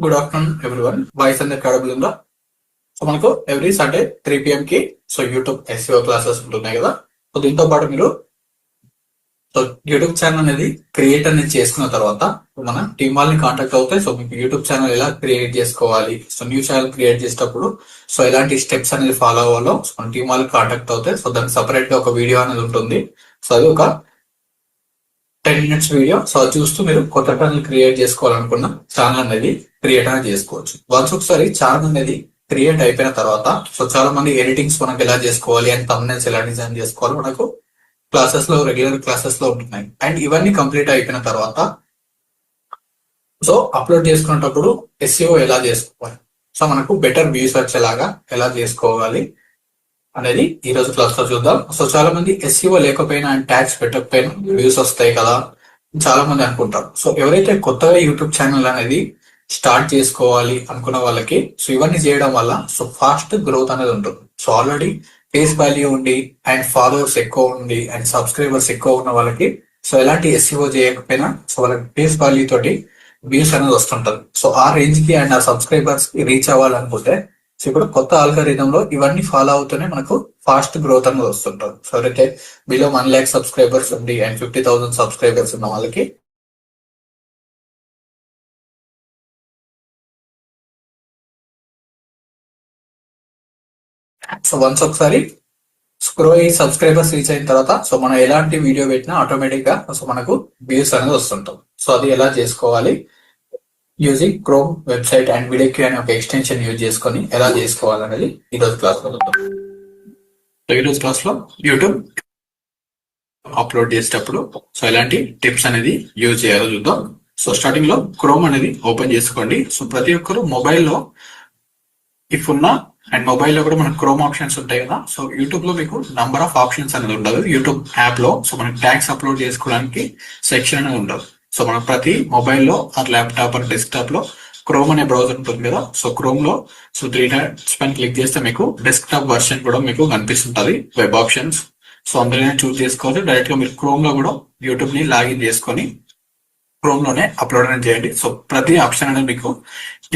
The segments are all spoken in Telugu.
Good afternoon everyone. వాయిస్ అందరికి కాడబుల్ ఉందా? సో మనకు ఎవ్రీ సండే 3 PM కి సో యూట్యూబ్ ఎస్ఈఓ క్లాసెస్ ఉంటున్నాయి కదా. సో దీంతో పాటు మీరు సో యూట్యూబ్ ఛానల్ అనేది క్రియేట్ అనేది చేసుకున్న తర్వాత మన టీమ్ వాళ్ళని కాంటాక్ట్ అవుతాయి. సో మీకు యూట్యూబ్ ఛానల్ ఎలా క్రియేట్ చేసుకోవాలి, సో న్యూ ఛానల్ క్రియేట్ చేసేటప్పుడు సో ఎలాంటి స్టెప్స్ అనేది ఫాలో అవ్వాలో సో మన టీమ్ వాళ్ళకి కాంటాక్ట్ అవుతాయి. సో దానికి సపరేట్ గా ఒక వీడియో అనేది ఉంటుంది. సో అది ఒక 10 minutes వీడియో. సో అది చూస్తూ మీరు కొత్త ఛానల్ క్రియేట్ చేసుకోవాలనుకున్న ఛానల్ అనేది క్రియేట్ అనేది చేసుకోవచ్చు. వన్స్ ఒకసారి ఛానల్ అనేది క్రియేట్ అయిపోయిన తర్వాత సో చాలా మంది ఎడిటింగ్స్ మనకు ఎలా చేసుకోవాలి అండ్ థంబ్నెయిల్స్ ఎలా డిజైన్ చేసుకోవాలి మనకు క్లాసెస్ లో రెగ్యులర్ క్లాసెస్ లో ఉంటున్నాయి. అండ్ ఇవన్నీ కంప్లీట్ అయిపోయిన తర్వాత సో అప్లోడ్ చేసుకునేటప్పుడు ఎస్ఈఓ ఎలా చేసుకోవాలి, సో మనకు బెటర్ వ్యూస్ వచ్చేలాగా ఎలా చేసుకోవాలి అనేది ఈ రోజు క్లాస్ లో చూద్దాం. సో చాలా మంది ఎస్ఈఓ లేకపోయినా అండ్ ట్యాగ్స్ పెట్టకపోయినా వ్యూస్ వస్తాయి కదా చాలా మంది అనుకుంటారు. సో ఎవరైతే కొత్తగా యూట్యూబ్ ఛానల్ అనేది స్టార్ట్ చేసుకోవాలి అనుకున్న వాళ్ళకి సో ఇవన్నీ చేయడం వల్ల సో ఫాస్ట్ గ్రోత్ అనేది ఉంటుంది. సో ఆల్రెడీ ఫేస్ వాల్యూ ఉండి అండ్ ఫాలోవర్స్ ఎక్కువ ఉండి అండ్ సబ్స్క్రైబర్స్ ఎక్కువ ఉన్న వాళ్ళకి సో ఎలాంటి ఎస్ఈఓ చేయకపోయినా సో వాళ్ళకి ఫేస్ వాల్యూ తోటి వ్యూస్ అనేది వస్తుంటది. సో ఆ రేంజ్ కి అండ్ ఆ సబ్స్క్రైబర్స్ కి రీచ్ అవ్వాలనుకుంటే సో ఇప్పుడు కొత్త ఆల్గరిథం లో ఇవన్నీ ఫాలో అవుతూనే మనకు ఫాస్ట్ గ్రోత్ అనేది వస్తుంటారు. సో ఎవరైతే బిలో 1 lakh సబ్స్క్రైబర్స్ ఉండి అండ్ 50,000 సబ్స్క్రైబర్స్ ఉన్న వాళ్ళకి సో వన్స్ ఒకసారి స్క్రో అయ్యి సబ్స్క్రైబర్స్ రీచ్ అయిన తర్వాత సో మనం ఎలాంటి వీడియో పెట్టినా ఆటోమేటిక్ గా సో మనకు వ్యూస్ అనేది వస్తుంటాం. సో అది ఎలా చేసుకోవాలి యూజింగ్ క్రోమ్ వెబ్సైట్ అండ్ వీడియోకి అనే ఒక ఎక్స్టెన్షన్ యూజ్ చేసుకొని ఎలా చేసుకోవాలనేది ఈ రోజు క్లాస్ లో చూద్దాం. సో ఈ రోజు క్లాస్ లో యూట్యూబ్ అప్లోడ్ చేసేటప్పుడు సో ఎలాంటి టిప్స్ అనేది యూజ్ చేయాలో చూద్దాం. సో స్టార్టింగ్ లో క్రోమ్ అనేది ఓపెన్ చేసుకోండి. సో ప్రతి ఒక్కరు మొబైల్లో ఇఫ్ ఉన్న అండ్ మొబైల్లో కూడా మనకు క్రోమ్ ఆప్షన్స్ ఉంటాయి కదా. సో యూట్యూబ్ లో మీకు నంబర్ ఆఫ్ ఆప్షన్స్ అనేది ఉండదు. యూట్యూబ్ యాప్ లో సో మనకి ట్యాగ్స్ అప్లోడ్ చేసుకోవడానికి సెక్షన్ అనేది ఉండదు. సో మనం ప్రతి మొబైల్లో ఆర్ ల్యాప్టాప్ ఆర్ డెస్క్టాప్ లో క్రోమ్ అనే బ్రౌజర్ ఉంటుంది కదా. సో క్రోమ్ లో సో 3 డాట్స్ పైన క్లిక్ చేస్తే మీకు డెస్క్టాప్ వర్షన్ కూడా మీకు కనిపిస్తుంటది, వెబ్ ఆప్షన్స్. సో అందులోనే చూస్ చేసుకోవాలి. డైరెక్ట్ గా మీరు క్రోమ్ లో కూడా యూట్యూబ్ ని లాగిన్ చేసుకొని క్రోమ్ లోనే అప్లోడ్ అనేది చేయండి. సో ప్రతి ఆప్షన్ అనేది మీకు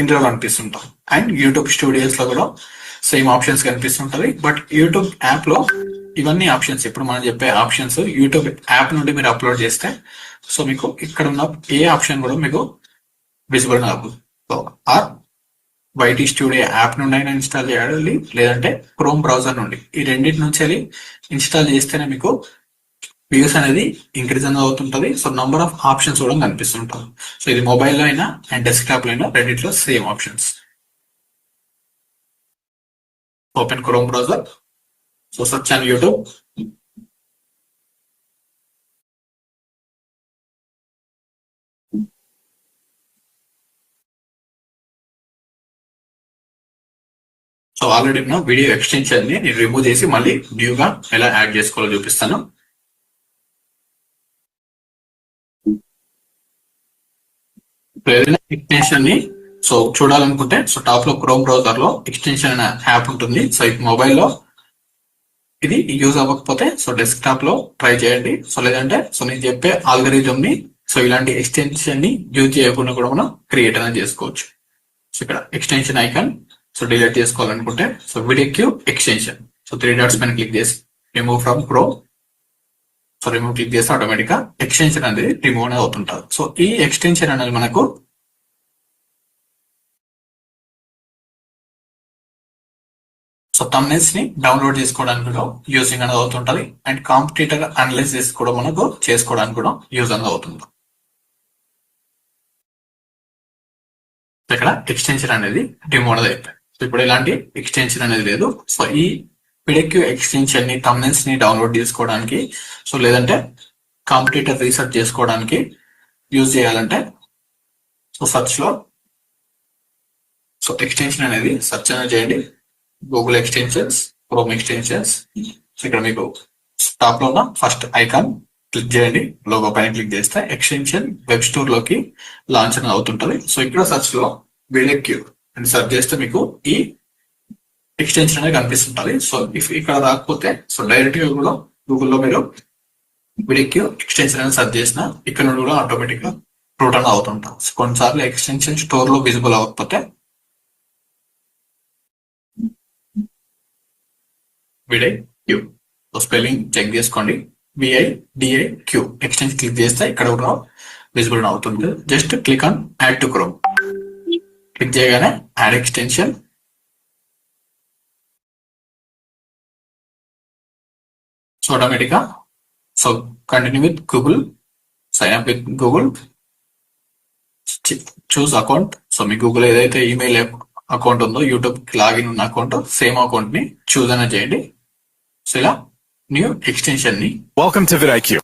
ఇందులో కనిపిస్తుంటాం. అండ్ యూట్యూబ్ స్టూడియోస్ లో కూడా సేమ్ ఆప్షన్స్ కనిపిస్తుంటది. బట్ యూట్యూబ్ యాప్ లో ఇవన్నీ ఆప్షన్స్ ఇప్పుడు మనం చెప్పే ఆప్షన్స్ యూట్యూబ్ యాప్ నుండి మీరు అప్లోడ్ చేస్తే సో మీకు ఇక్కడ ఉన్న ఏ ఆప్షన్ కూడా మీకు విజిబుల్ అవ్వదు. So or YT studio app నుండి అయినా ఇన్స్టాల్ చేయాలి, లేదంటే క్రోమ్ బ్రౌజర్ నుండి ఈ రెండింటి నుంచి ఇన్స్టాల్ చేస్తేనే మీకు వ్యూస్ అనేది ఇంక్రీజ్ అనేది అవుతుంటది. సో నంబర్ ఆఫ్ ఆప్షన్స్ కూడా కనిపిస్తుంటాయి. సో ఇది మొబైల్లో అయినా అండ్ డెస్క్టాప్ లో అయినా రెండిట్లో same options. Open chrome browser. So search on YouTube. So already ఉన్న వీడియో ఎక్స్టెన్షన్ ని నేను రిమూవ్ చేసి మళ్ళీ న్యూగా ఎలా యాడ్ చేసుకోవాలో చూపిస్తాను. ఏదైనా ఎక్స్టెన్షన్ ని సో చూడాలనుకుంటే సో టాప్ లో క్రోమ్ బ్రౌజర్ లో ఎక్స్టెన్షన్ అనే యాప్ ఉంటుంది. సో ఇది మొబైల్లో ఇది యూజ్ అవ్వకపోతే సో డెస్క్టాప్ లో ట్రై చేయండి. సో లేదంటే సో నేను చెప్పే ఆల్గరిథం ని సో ఇలాంటి ఎక్స్టెన్షన్ ని యూజ్ చేయకుండా కూడా మనం క్రియేట్ అనేది చేసుకోవచ్చు. సో ఇక్కడ ఎక్స్టెన్షన్ ఐకాన్ సో డిలీట్ చేసుకోవాలనుకుంటే so vidIQ extension so 3 dots పైన క్లిక్ చేసి remove from Chrome. So remove click చేస్తే ఆటోమేటిక్ గా ఎక్స్టెన్షన్ అనేది రిమూవ్ అనేది అవుతుంటారు. సో ఈ ఎక్స్టెన్షన్ అనేది మనకు సో థంబ్నెయిల్స్ ని డౌన్లోడ్ చేసుకోవడానికి కూడా యూజింగ్ అనేది అవుతుంటది. అండ్ కాంపిటీటర్ అనాలిసిస్ కూడా మనకు చేసుకోవడానికి కూడా యూజ్ అనేది అవుతుంది. ఇక్కడ ఎక్స్టెన్షన్ అనేది రిమూవ్ అనేది అయిపోయింది. సో ఇప్పుడు ఎలాంటి ఎక్స్టెన్షన్ అనేది లేదు. సో ఈ పిడిక్యూ ఎక్స్టెన్షన్ ని థంబ్నెయిల్స్ ని డౌన్లోడ్ చేసుకోవడానికి సో లేదంటే కాంపిటీటర్ రీసెర్చ్ చేసుకోవడానికి యూజ్ చేయాలంటే సో సర్చ్ లో సో ఎక్స్టెన్షన్ అనేది సర్చ్ అనేది చేయండి. Google extensions, chrome extensions. So ఇక్కడ మీకు టాప్ లో ఉన్న ఫస్ట్ ఐకాన్ క్లిక్ చేయండి. లోగో పైన క్లిక్ చేస్తే ఎక్స్టెన్షన్ వెబ్ స్టోర్ లోకి లాంచ్ అనేది అవుతుంటది. సో ఇక్కడ సర్చ్ లో వీడియో అని సర్చ్ చేస్తే మీకు ఈ ఎక్స్టెన్షన్ అనేది కనిపిస్తుంటది. సో ఇఫ్ ఇక్కడ రాకపోతే సో డైరెక్ట్ గా కూడా గూగుల్లో మీరు వీడియో ఎక్స్టెన్షన్ అనేది సర్చ్ చేసిన ఇక్కడ నుండి కూడా ఆటోమేటిక్ గా రూట్ అనేది అవుతుంటాం. కొన్నిసార్లు ఎక్స్టెన్షన్ స్టోర్ లో విజిబుల్ అవ్వకపోతే విఐక్యూ స్పెల్లింగ్ చెక్ చేసుకోండి. విఐడిఐక్యూ ఎక్స్టెన్షన్ క్లిక్ చేస్తే ఇక్కడ కూడా విజిబుల్ అవుతుంది. Just click on add to Chrome. Click చేయగానే యాడ్ ఎక్స్టెన్షన్, సో ఆటోమేటిక్ గా so continue with Google, sign up with Google, choose account. So మీ గూగుల్ ఏదైతే ఈమెయిల్ అకౌంట్ ఉందో, యూట్యూబ్ లాగిన్ ఉన్న అకౌంట్, సేమ్ అకౌంట్ ని చూస్ అనేది చేయండి. సో ఇలా న్యూ ఎక్స్టెన్షన్ ని welcome to vidIQ.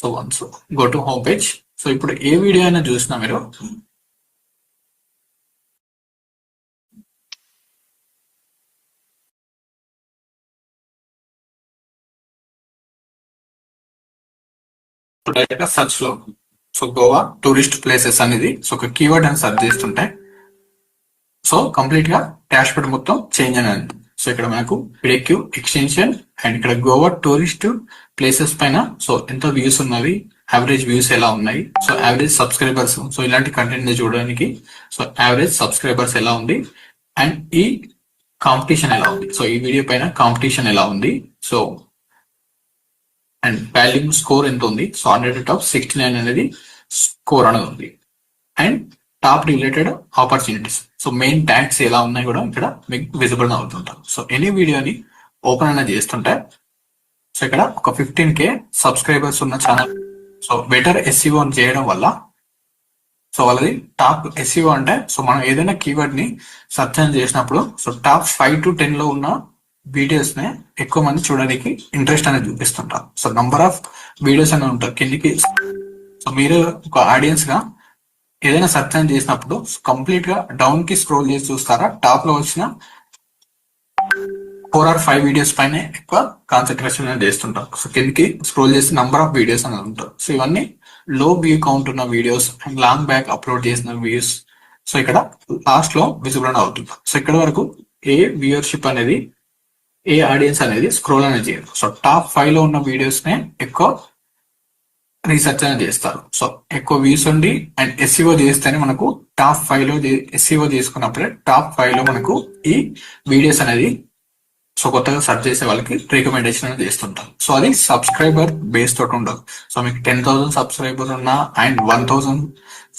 So once go to home page. So ఇప్పుడు ఏ వీడియో అయినా చూసినా మీరు డైరెక్ట్ గా సర్చ్ లో సో గోవా టూరిస్ట్ ప్లేసెస్ అనేది సో ఒక కీవర్డ్ అని సర్చ్ చేస్తుంటే సో కంప్లీట్ గా డాష్ బోర్డ్ మొత్తం చేంజ్ అనేది. సో ఇక్కడ మనకు vidIQ ఎక్స్టెన్షన్ అండ్ ఇక్కడ గోవా టూరిస్ట్ ప్లేసెస్ పైన సో ఎంత వ్యూస్ ఉన్నవి, యావరేజ్ వ్యూస్ ఎలా ఉన్నాయి, సో యావరేజ్ సబ్స్క్రైబర్స్, సో ఇలాంటి కంటెంట్ చూడడానికి సో యావరేజ్ సబ్స్క్రైబర్స్ ఎలా ఉంది, అండ్ ఈ కాంపిటీషన్ ఎలా ఉంది, సో ఈ వీడియో పైన కాంపిటీషన్ ఎలా ఉంది, సో అండ్ వాల్యూమ్ స్కోర్ ఎంత ఉంది, సో 100/69 అనేది స్కోర్ అనేది ఉంది, and top related opportunities, so main tags ఎలా ఉన్నాయి కూడా ఇక్కడ మీకు విజిబుల్ అవుతుంటారు. సో ఎనీ వీడియోని ఓపెన్ అనేది చేస్తుంటే సో ఇక్కడ ఒక 15K సబ్స్క్రైబర్స్ ఉన్న ఛానల్ సో బెటర్ SEO చేయడం వల్ల సో వాళ్ళది టాప్ SEO అంటే సో మనం ఏదైనా కీవర్డ్ ని సెర్చ్ చేసినప్పుడు సో టాప్ 5 to 10 లో ఉన్న వీడియోస్ నే ఎక్కువ మంది చూడడానికి ఇంట్రెస్ట్ అనేది చూపిస్తుంటారు. సో నంబర్ ఆఫ్ వీడియోస్ అనేవి ఉంటారు కిందికి. సో మీరు ఒక ఆడియన్స్ గా ఏదైనా సెర్చ్ చేసినప్పుడు కంప్లీట్ గా డౌన్ కి స్క్రోల్ చేసి చూస్తారా, టాప్ లో వచ్చిన 4 or 5 వీడియోస్ పైన ఎక్కువ కాన్సన్ట్రేషన్ అనేది చేస్తుంటారు. సో కిందికి స్క్రోల్ చేసి నంబర్ ఆఫ్ వీడియోస్ అనేది ఉంటారు. సో ఇవన్నీ లో వ్యూ కౌంట్ ఉన్న videos and long back upload చేసిన వ్యూస్ సో ఇక్కడ లాస్ట్ లో విజిబుల్ అవుతుంది. సో ఇక్కడ వరకు ఏ వ్యూయర్షిప్ అనేది, ఏ ఆడియన్స్ అనేది స్క్రోల్ అనేది చేయరు. సో టాప్ 5 లో ఉన్న వీడియోస్ నే ఎక్కువ రీసెర్చ్ అనేది చేస్తారు. సో ఎక్కువ వ్యూస్ ఉండి అండ్ SEO చేస్తేనే మనకు టాప్ 5 లో SEO చేసుకున్నప్పుడే టాప్ 5 లో మనకు ఈ వీడియోస్ అనేది సో కొత్తగా సెర్చ్ చేసే వాళ్ళకి రికమెండేషన్ అనేది చేస్తుంటాం. సో అది సబ్స్క్రైబర్ బేస్ తోటి ఉండదు. సో మీకు 10,000 సబ్స్క్రైబర్స్ ఉన్నా అండ్ 1,000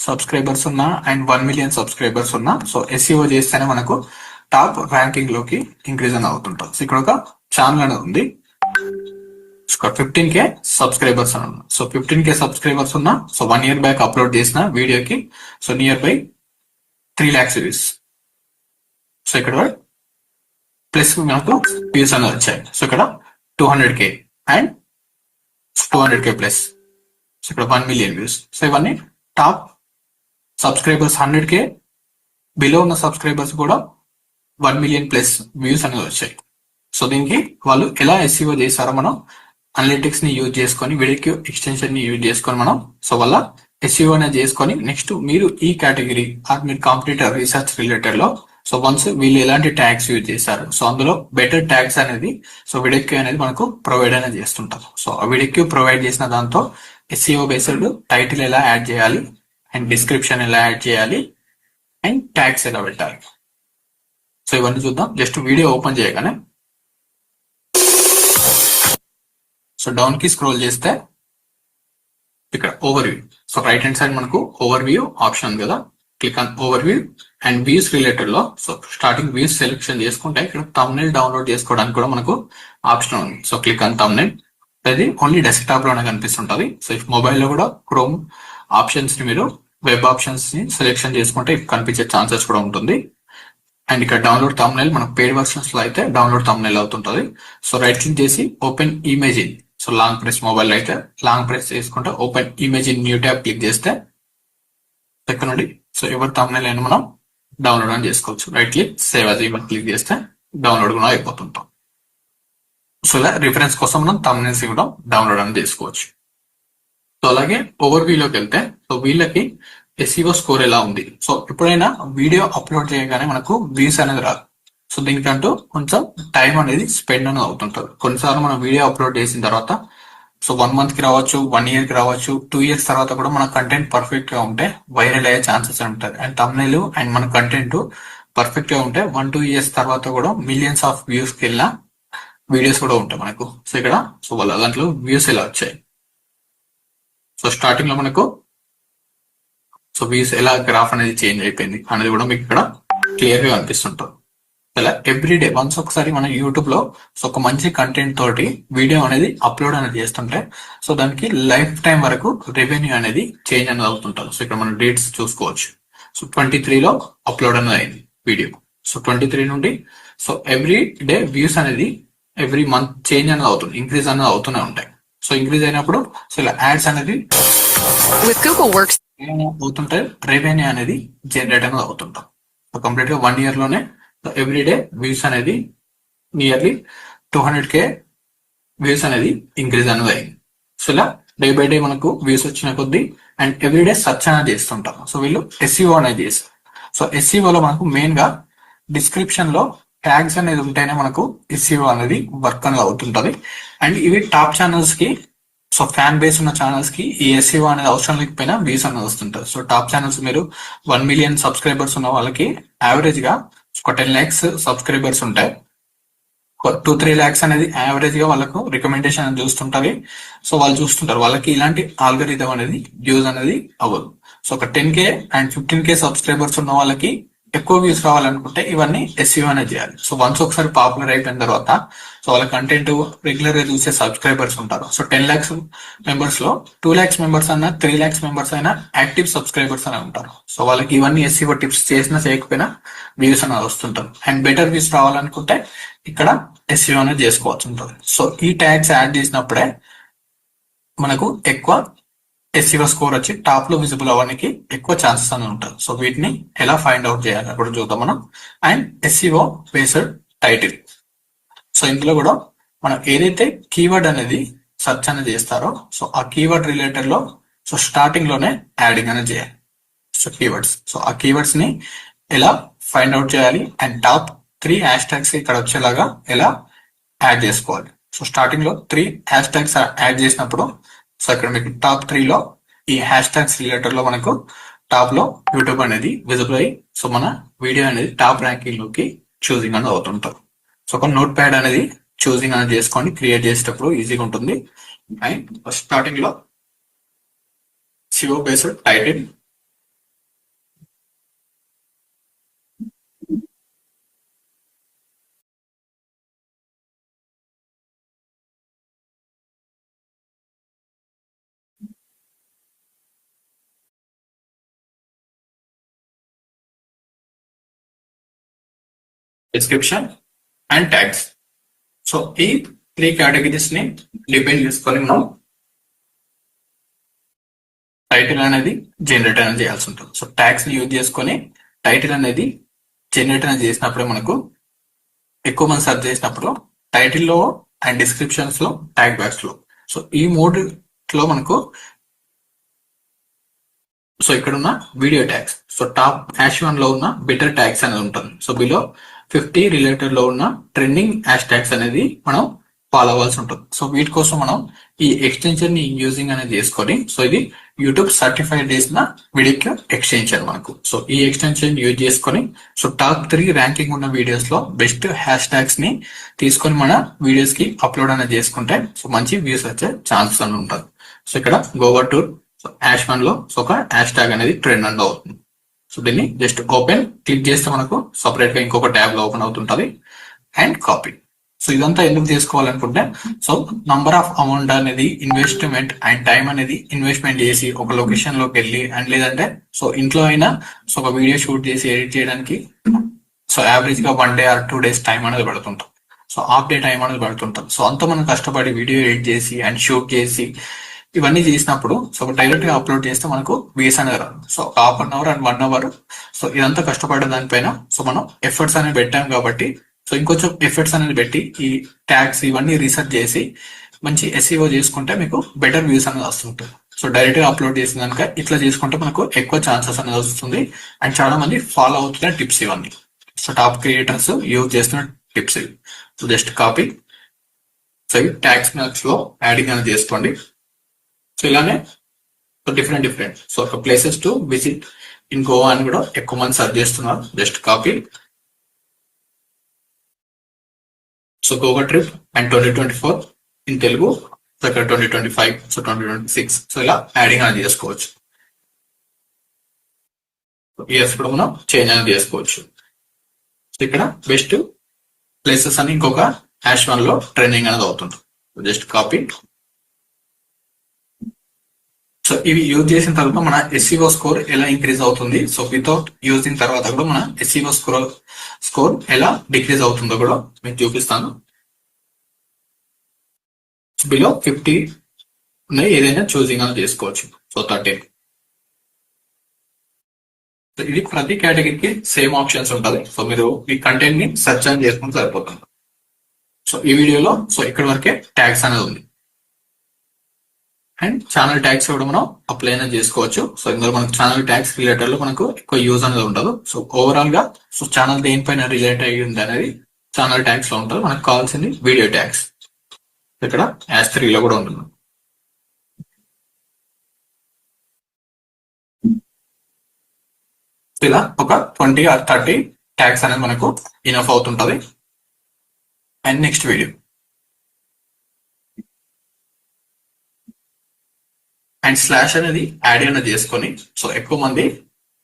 సబ్స్క్రైబర్స్ ఉన్నా అండ్ 1 million సబ్స్క్రైబర్స్ ఉన్నా సో SEO చేస్తేనే మనకు టాప్ ర్యాంకింగ్ లోకి ఇంక్రీజ్ అని అవుతుంటాం. సో ఇక్కడ ఒక ఛానల్ అనేది ఉంది, 15K సబ్స్క్రైబర్స్ అని ఉన్నా. సో 15K సబ్స్క్రైబర్స్ ఉన్నా సో 1 year బ్యాక్ అప్లోడ్ చేసిన వీడియోకి so near by 3 lakhs views. So ఇక్కడ ప్లస్ మనకు వ్యూస్ అనేది వచ్చాయి. సో ఇక్కడ 200K and 200K plus, so ఇక్కడ 1 million వ్యూస్. సో ఇవన్నీ టాప్ సబ్స్క్రైబర్స్. 100K బిలో ఉన్న సబ్స్క్రైబర్స్ కూడా 1 million ప్లస్ వ్యూస్ అనేది వచ్చాయి. సో దీనికి వాళ్ళు ఎలా SEO చేశారో మనం అనలిటిక్స్ ని యూజ్ చేసుకొని vidIQ ఎక్స్టెన్షన్ ని యూజ్ చేసుకొని మనం సో వాళ్ళ SEO అనేది చేసుకొని నెక్స్ట్ మీరు ఈ కేటగిరీ ఆర్ మీరు కాంపిటీటర్ రీసెర్చ్ రిలేటెడ్ లో సో వన్స్ వీళ్ళు ఎలాంటి ట్యాగ్స్ యూజ్ చేశారు సో అందులో బెటర్ ట్యాగ్స్ అనేది సో vidIQ అనేది మనకు ప్రొవైడ్ అనేది చేస్తుంటారు. సో vidIQ ప్రొవైడ్ చేసిన దాంతో SEO బేస్డ్ టైటిల్ ఎలా యాడ్ చేయాలి అండ్ డిస్క్రిప్షన్ ఎలా యాడ్ చేయాలి అండ్ ట్యాగ్స్ ఎలా పెట్టాలి సో ఇవన్నీ చూద్దాం. జస్ట్ వీడియో ఓపెన్ చేయగానే సో డౌన్ కి స్క్రోల్ చేస్తే ఇక్కడ over view, so right hand side మనకు ఓవర్ వ్యూ ఆప్షన్ ఉంది కదా, click on over view and views related లో సో స్టార్టింగ్ వ్యూస్ సెలెక్షన్ చేసుకుంటే ఇక్కడ thumbnail డౌన్లోడ్ చేసుకోవడానికి కూడా మనకు ఆప్షన్ ఉంది. సో క్లిక్ ఆన్ thumbnail, అది ఓన్లీ డెస్క్టాప్ లోనే కనిపిస్తుంటది. సో ఇఫ్ మొబైల్ లో కూడా క్రోమ్ ఆప్షన్స్ ని మీరు వెబ్ ఆప్షన్స్ ని సెలెక్షన్ చేసుకుంటే కనిపించే ఛాన్సెస్ కూడా ఉంటుంది. అండ్ ఇక్కడ డౌన్లోడ్ thumbnail మనకు పెయిడ్ వర్షన్స్ లో అయితే డౌన్లోడ్ thumbnail అవుతుంటది. సో రైట్ క్లిక్ చేసి open image in, so long press, mobile అయితే లాంగ్ ప్రెస్ చేసుకుంటే open image in new tab click చేస్తే ఇక్కడ నుండి సో ఎవరి thumbnail అయినా మనం డౌన్లోడ్ అని చేసుకోవచ్చు. Right click save as image click చేస్తే డౌన్లోడ్ కూడా అయిపోతుంటాం. సో ఇలా రిఫరెన్స్ కోసం మనం thumbnails కూడా డౌన్లోడ్ అని చేసుకోవచ్చు. సో అలాగే ఓవర్ వ్యూలోకి వెళ్తే సో వీళ్ళకి SEO స్కోర్ ఎలా ఉంది. సో ఎప్పుడైనా వీడియో అప్లోడ్ చేయగానే మనకు వ్యూస్ అనేది రాదు. సో దీనికంటూ కొంచెం టైం అనేది స్పెండ్ అనేది అవుతుంటుంది. కొన్నిసార్లు మనం వీడియో అప్లోడ్ చేసిన తర్వాత సో 1 month కి రావచ్చు, 1 year కి రావచ్చు, 2 years తర్వాత కూడా మన కంటెంట్ పర్ఫెక్ట్ గా ఉంటే వైరల్ అయ్యే ఛాన్సెస్ ఉంటుంది. అండ్ thumbnail అండ్ మన కంటెంట్ పర్ఫెక్ట్ గా ఉంటే 1-2 years తర్వాత కూడా మిలియన్స్ ఆఫ్ వ్యూస్ కి వెళ్ళిన వీడియోస్ కూడా ఉంటాయి మనకు. సో ఇక్కడ సో వాళ్ళ దాంట్లో వ్యూస్ ఇలా వచ్చాయి. సో స్టార్టింగ్ లో మనకు సో వ్యూస్ ఎలా గ్రాఫ్ అనేది చేంజ్ అయిపోయింది అనేది కూడా మీకు ఇక్కడ క్లియర్ గా అనిపిస్తుంటుంది. ఇలా ఎవ్రీడే వన్స్ ఒకసారి మన యూట్యూబ్ లో సో ఒక మంచి కంటెంట్ తోటి వీడియో అనేది అప్లోడ్ అనేది చేస్తుంటే సో దానికి లైఫ్ టైం వరకు రెవెన్యూ అనేది చేంజ్ అనేది అవుతుంటుంది. సో ఇక్కడ మనం డేట్స్ చూసుకోవచ్చు. సో 23లో అప్లోడ్ అనేది అయింది వీడియో. సో 23 నుండి సో ఎవ్రీ డే వ్యూస్ అనేది ఎవ్రీ మంత్ చేంజ్ అనేది అవుతుంది, ఇంక్రీజ్ అనేది అవుతూనే ఉంటాయి. సో ఇంక్రీజ్ అయినప్పుడు సో ఇలా యాడ్స్ అనేది అవుతుంటాయి, రెవెన్యూ అనేది జనరేట్ అనేది అవుతుంటాం. సో కంప్లీట్ గా 1 year లోనే ఎవ్రీడే వ్యూస్ అనేది నియర్లీ 200K వ్యూస్ అనేది ఇంక్రీజ్ అనేది అయింది. సో ఇలా డే బై డే మనకు వ్యూస్ వచ్చిన కొద్దీ అండ్ ఎవ్రీడే సర్చ్ అనేది చేస్తుంటాం. సో వీళ్ళు SEO అనేది చేస్తారు. సో SEO లో మనకు మెయిన్ గా డిస్క్రిప్షన్ లో ట్యాగ్స్ అనేది ఉంటేనే మనకు SEO అనేది వర్క్ అనేది అవుతుంటది. అండ్ ఇవి టాప్ ఛానల్స్ కి సో ఫ్యాన్ బేస్ ఉన్న ఛానల్స్ కి ఈ SEO అనేది అవసరం లేకపోయినా వ్యూస్ అనేది వస్తుంటారు. సో టాప్ ఛానల్స్ మీరు 1 million సబ్స్క్రైబర్స్ ఉన్న వాళ్ళకి యావరేజ్ గా ఒక 10 lakhs సబ్స్క్రైబర్స్ ఉంటాయి. 2-3 lakhs అనేది యావరేజ్ గా వాళ్ళకు రికమెండేషన్ అనేది చూస్తుంటది. సో వాళ్ళు చూస్తుంటారు, వాళ్ళకి ఇలాంటి ఆల్గరిథం అనేది యూజ్ అనేది అవ్వదు. సో ఒక 10K అండ్ 15K సబ్స్క్రైబర్స్ ఉన్న వాళ్ళకి ఎక్కువ వ్యూస్ రావాలనుకుంటే ఇవన్నీ SEO అనేది చేయాలి. సో వన్స్ ఒకసారి పాపులర్ అయిపోయిన తర్వాత సో వాళ్ళ కంటెంట్ రెగ్యులర్ గా చూసే సబ్స్క్రైబర్స్ ఉంటారు. సో 10 lakhs మెంబర్స్ లో 2 lakhs మెంబర్స్ అయినా 3 lakhs మెంబర్స్ అయినా యాక్టివ్ సబ్స్క్రైబర్స్ అనే ఉంటారు. సో వాళ్ళకి ఇవన్నీ SEO టిప్స్ చేసినా చేయకపోయినా వ్యూస్ అనేది వస్తుంటారు. అండ్ బెటర్ వ్యూస్ రావాలనుకుంటే ఇక్కడ SEO అనేది చేసుకోవచ్చు ఉంటుంది. సో ఈ ట్యాగ్స్ యాడ్ చేసినప్పుడే మనకు ఎక్కువ SEO స్కోర్ వచ్చి టాప్ లో విజిబుల్ అవ్వడానికి ఎక్కువ ఛాన్సెస్ అని ఉంటాయి. సో వీటిని ఎలా ఫైండ్ అవుట్ చేయాలి కూడా చూద్దాం మనం. And SEO based title. So ఇందులో కూడా మనం ఏదైతే కీవర్డ్ అనేది సెర్చ్ అనేది చేస్తారో సో ఆ కీవర్డ్ రిలేటెడ్ లో సో స్టార్టింగ్ లోనే యాడింగ్ అనేది చేయాలి. సో కీవర్డ్స్, సో ఆ కీవర్డ్స్ ని ఎలా ఫైండ్ అవుట్ చేయాలి అండ్ టాప్ 3 హ్యాష్ ఇక్కడ వచ్చేలాగా ఎలా యాడ్ చేసుకోవాలి. సో స్టార్టింగ్ లో 3 హ్యాష్ యాడ్ చేసినప్పుడు సో ఇక్కడ మీకు టాప్ 3లో ఈ హ్యాష్ ట్యాగ్స్ రిలేటెడ్ లో మనకు టాప్ లో యూట్యూబ్ అనేది విజిబుల్ అయ్యి సో మన వీడియో అనేది టాప్ ర్యాంకింగ్ లోకి చూసింగ్ అనేది అవుతుంటారు. సో ఒక నోట్ ప్యాడ్ అనేది చూసింగ్ అనేది చేసుకోండి, క్రియేట్ చేసేటప్పుడు ఈజీగా ఉంటుంది. అండ్ స్టార్టింగ్ లో SEO based title, description and tags. So ఈ 3 కేటగిరీస్ ని డిపెండ్ చేసుకొని మనం టైటిల్ అనేది జనరేట్ అనేది చేయాల్సి ఉంటుంది. సో ట్యాగ్స్ ని యూజ్ చేసుకొని టైటిల్ అనేది జనరేట్ అనేది చేసినప్పుడే మనకు ఎక్కువ మంది సెర్చ్ చేసినప్పుడు టైటిల్లో అండ్ డిస్క్రిప్షన్స్ లో ట్యాగ్ బ్యాక్స్ లో సో ఈ మూడిట్లో మనకు సో ఇక్కడ ఉన్న వీడియో ట్యాగ్స్ సో టాప్ #1 లో ఉన్న బెటర్ ట్యాగ్స్ అనేది ఉంటుంది. సో బిలో 50 రిలేటెడ్ లో ఉన్న ట్రెండింగ్ హ్యాష్ ట్యాగ్స్ అనేది మనం ఫాలో అవ్వాల్సి ఉంటుంది. సో వీటి కోసం మనం ఈ ఎక్స్టెన్షన్ ని యూజింగ్ అనేది చేసుకొని సో ఇది యూట్యూబ్ సర్టిఫైడ్ చేసిన వీడియో ఎక్స్టెన్షన్ మనకు. సో ఈ ఎక్స్టెన్షన్ యూజ్ చేసుకొని సో టాప్ 3 ర్యాంకింగ్ ఉన్న వీడియోస్ లో బెస్ట్ హ్యాష్ ట్యాగ్స్ ని తీసుకొని మన వీడియోస్ కి అప్లోడ్ అనేది చేసుకుంటే సో మంచి వ్యూస్ వచ్చే ఛాన్సెస్ అని ఉంటుంది. సో ఇక్కడ గోవర్ టూర్ సో #1 లో సో ఒక హ్యాష్ ట్యాగ్ అనేది ట్రెండ్ అనేది అవుతుంది. సో దీన్ని జస్ట్ ఓపెన్ క్లిక్ చేస్తే మనకు సపరేట్ గా ఇంకొక ట్యాబ్ లో ఓపెన్ అవుతుంటది. And copy. సో ఇదంతా ఎందుకు చేసుకోవాలనుకుంటే సో నంబర్ ఆఫ్ అమౌంట్ అనేది ఇన్వెస్ట్మెంట్ అండ్ టైం అనేది ఇన్వెస్ట్మెంట్ చేసి ఒక లొకేషన్ లోకి వెళ్ళి అండ్ లేదంటే సో ఇంట్లో అయినా సో ఒక వీడియో షూట్ చేసి ఎడిట్ చేయడానికి సో యావరేజ్ గా 1 day or 2 days టైం అనేది పడుతుంటాం. సో హాఫ్ డే టైం అనేది పడుతుంటాం. సో అంత మనం కష్టపడి వీడియో ఎడిట్ చేసి అండ్ షూట్ చేసి ఇవన్నీ చేసినప్పుడు సో డైరెక్ట్ గా అప్లోడ్ చేస్తే మనకు వ్యూస్ అనేది రాదు. So 1/2 hour and 1 hour so ఇదంతా కష్టపడే దానిపైన సో మనం ఎఫర్ట్స్ అనేది పెట్టాం కాబట్టి సో ఇంకొంచెం ఎఫర్ట్స్ అనేది పెట్టి ఈ ట్యాగ్స్ ఇవన్నీ రీసెర్చ్ చేసి మంచి SEO చేసుకుంటే మీకు బెటర్ వ్యూస్ అనేది వస్తుంటుంది. సో డైరెక్ట్ గా అప్లోడ్ చేసిన కనుక ఇట్లా చేసుకుంటే మనకు ఎక్కువ ఛాన్సెస్ అనేది వస్తుంది. అండ్ చాలా మంది ఫాలో అవుతున్న టిప్స్ ఇవన్నీ. సో టాప్ క్రియేటర్స్ యూజ్ చేస్తున్న టిప్స్ ఇవి. So just copy. సో ఇవి ట్యాగ్స్ మార్క్స్ లో యాడింగ్ అనేది చేసుకోండి. సో ఇలానే డిఫరెంట్ సో ఒక places to visit in Goa అని కూడా ఎక్కువ మంది సర్చ్ చేస్తున్నారు. Just copy so Goa trip and 2024 in Telugu, so ఇక్కడ 2025, సో 2026, సో ఇలా యాడింగ్ అనేది చేసుకోవచ్చు. ఇయర్స్ కూడా మనం చేంజ్ అనేది చేసుకోవచ్చు. సో ఇక్కడ బెస్ట్ ప్లేసెస్ అని ఇంకొక #1 లో ట్రెండింగ్ అనేది అవుతుంది. Just copy. సో ఇవి యూజ్ చేసిన తర్వాత మన SEO స్కోర్ ఎలా ఇంక్రీజ్ అవుతుంది, సో వితౌట్ యూజింగ్ తర్వాత కూడా మన SEO స్కోర్ ఎలా డిక్రీజ్ అవుతుందో కూడా మీకు చూపిస్తాను. బిలో 50 ఉన్నాయి, ఏదైనా చూసింగ్ అని చేసుకోవచ్చు. సో 13. సో ఇది ప్రతి కేటగిరీకి సేమ్ ఆప్షన్స్ ఉంటుంది. సో మీరు ఈ కంటెంట్ ని సెర్చ్ అని చేసుకుంటే సరిపోతుంది. సో ఈ వీడియోలో సో ఇక్కడ వరకే ట్యాగ్స్ అనేది ఉంది అండ్ ఛానల్ ట్యాగ్స్ కూడా మనం అప్లై అనేది చేసుకోవచ్చు. సో ఇందులో మనకు ఛానల్ ట్యాగ్స్ రిలేటెడ్ లో మనకు ఎక్కువ యూజ్ అనేది ఉండదు. సో ఓవరాల్ గా సో ఛానల్ దేనిపైన రిలేట్ అయ్యి ఉంది అనేది ఛానల్ ట్యాగ్స్ లో ఉంటుంది. మనకు కావాల్సింది వీడియో ట్యాగ్స్. ఇక్కడ #3 లో కూడా ఉంటుంది. ఇలా ఒక 20 or 30 ట్యాగ్స్ అనేది మనకు ఇనఫ్ అవుతుంటది. And next video and slash అనేది యాడ్ అనేది చేసుకొని సో ఎక్కువ మంది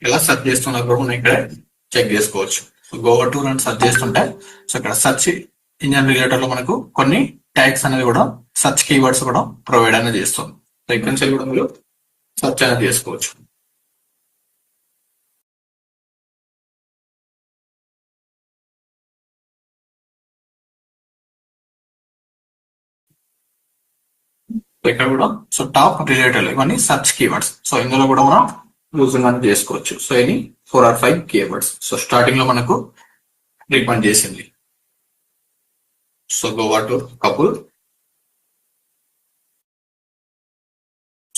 ఎలా సెర్చ్ చేస్తున్నారు కూడా మనం ఇక్కడ చెక్ చేసుకోవచ్చు. సో గోవా టూర్ అని సెర్చ్ చేస్తుంటే సో ఇక్కడ సెర్చ్ ఇంజన్ రిలేటెడ్ లో మనకు కొన్ని ట్యాగ్స్ అనేది కూడా సెర్చ్ కీవర్డ్స్ కూడా ప్రొవైడ్ అనేది చేస్తుంది. సో ఇక్కడ నుంచి కూడా మీరు సెర్చ్ అనేది చేసుకోవచ్చు. ఇక్కడ కూడా సో టాప్ రిలేటెడ్ ఇవన్నీ సెర్చ్ కీవర్డ్స్. సో ఇందులో కూడా మనం యూజింగ్ అనేది చేసుకోవచ్చు. So any 4 or 5 keywords. So starting లో మనకు రికమెండ్ చేసింది so Goa tour couple.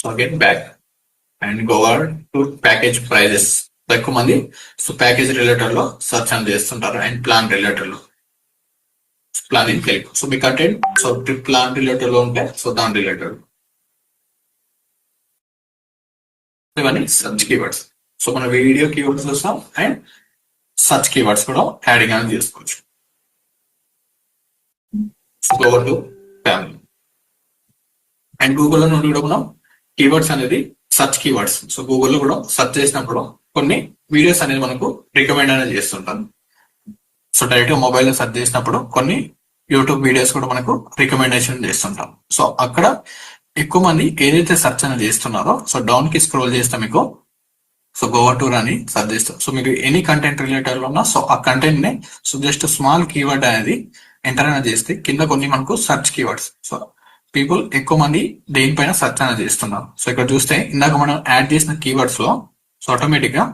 So again back and Goa tour package prices. ఎక్కువ మంది సో ప్యాకేజ్ రిలేటెడ్ లో సెర్చ్ అని చేస్తుంటారు అండ్ ప్లాన్ రిలేటెడ్ లో ప్లానింగ్ తెలుగు. సో మీ content so trip plan related లో ఉంటే సో దాని రిలేటెడ్ ఇవన్నీ సర్చ్ కీవర్డ్స్. సో మన వీడియో కీవర్డ్స్ చూస్తాం అండ్ సర్చ్ కీవర్డ్స్ కూడా యాడింగ్ అనేది చేసుకోవచ్చు. గోవా టు ఫ్యామిలీ అండ్ గూగుల్లో నుండి కూడా మనం కీవర్డ్స్ అనేది సర్చ్ కీవర్డ్స్. సో గూగుల్లో కూడా సెర్చ్ చేసినప్పుడు కొన్ని వీడియోస్ అనేది మనకు రికమెండ్ అనేది చేస్తుంటారు. సో డైరెక్ట్ గా మొబైల్ లో సెర్చ్ చేసినప్పుడు కొన్ని యూట్యూబ్ వీడియోస్ కూడా మనకు రికమెండేషన్ చేస్తుంటాం. సో అక్కడ ఎక్కువ మంది ఏదైతే సెర్చ్ అనేది చేస్తున్నారో సో డౌన్ కి స్క్రోల్ చేస్తే మీకు సో గోవా టూర్ అని సెర్చ్ చేస్తాం. సో మీరు ఎనీ కంటెంట్ రిలేటెడ్ లో ఉన్నా సో ఆ కంటెంట్ ని సో జస్ట్ స్మాల్ కీవర్డ్ అనేది ఎంటర్ అనేది చేస్తే కింద కొన్ని మనకు సెర్చ్ కీవర్డ్స్. సో పీపుల్ ఎక్కువ మంది దేనిపైన సెర్చ్ అనేది చేస్తున్నారు. సో ఇక్కడ చూస్తే ఇందాక మనం యాడ్ చేసిన కీవర్డ్స్ లో సో ఆటోమేటిక్ గా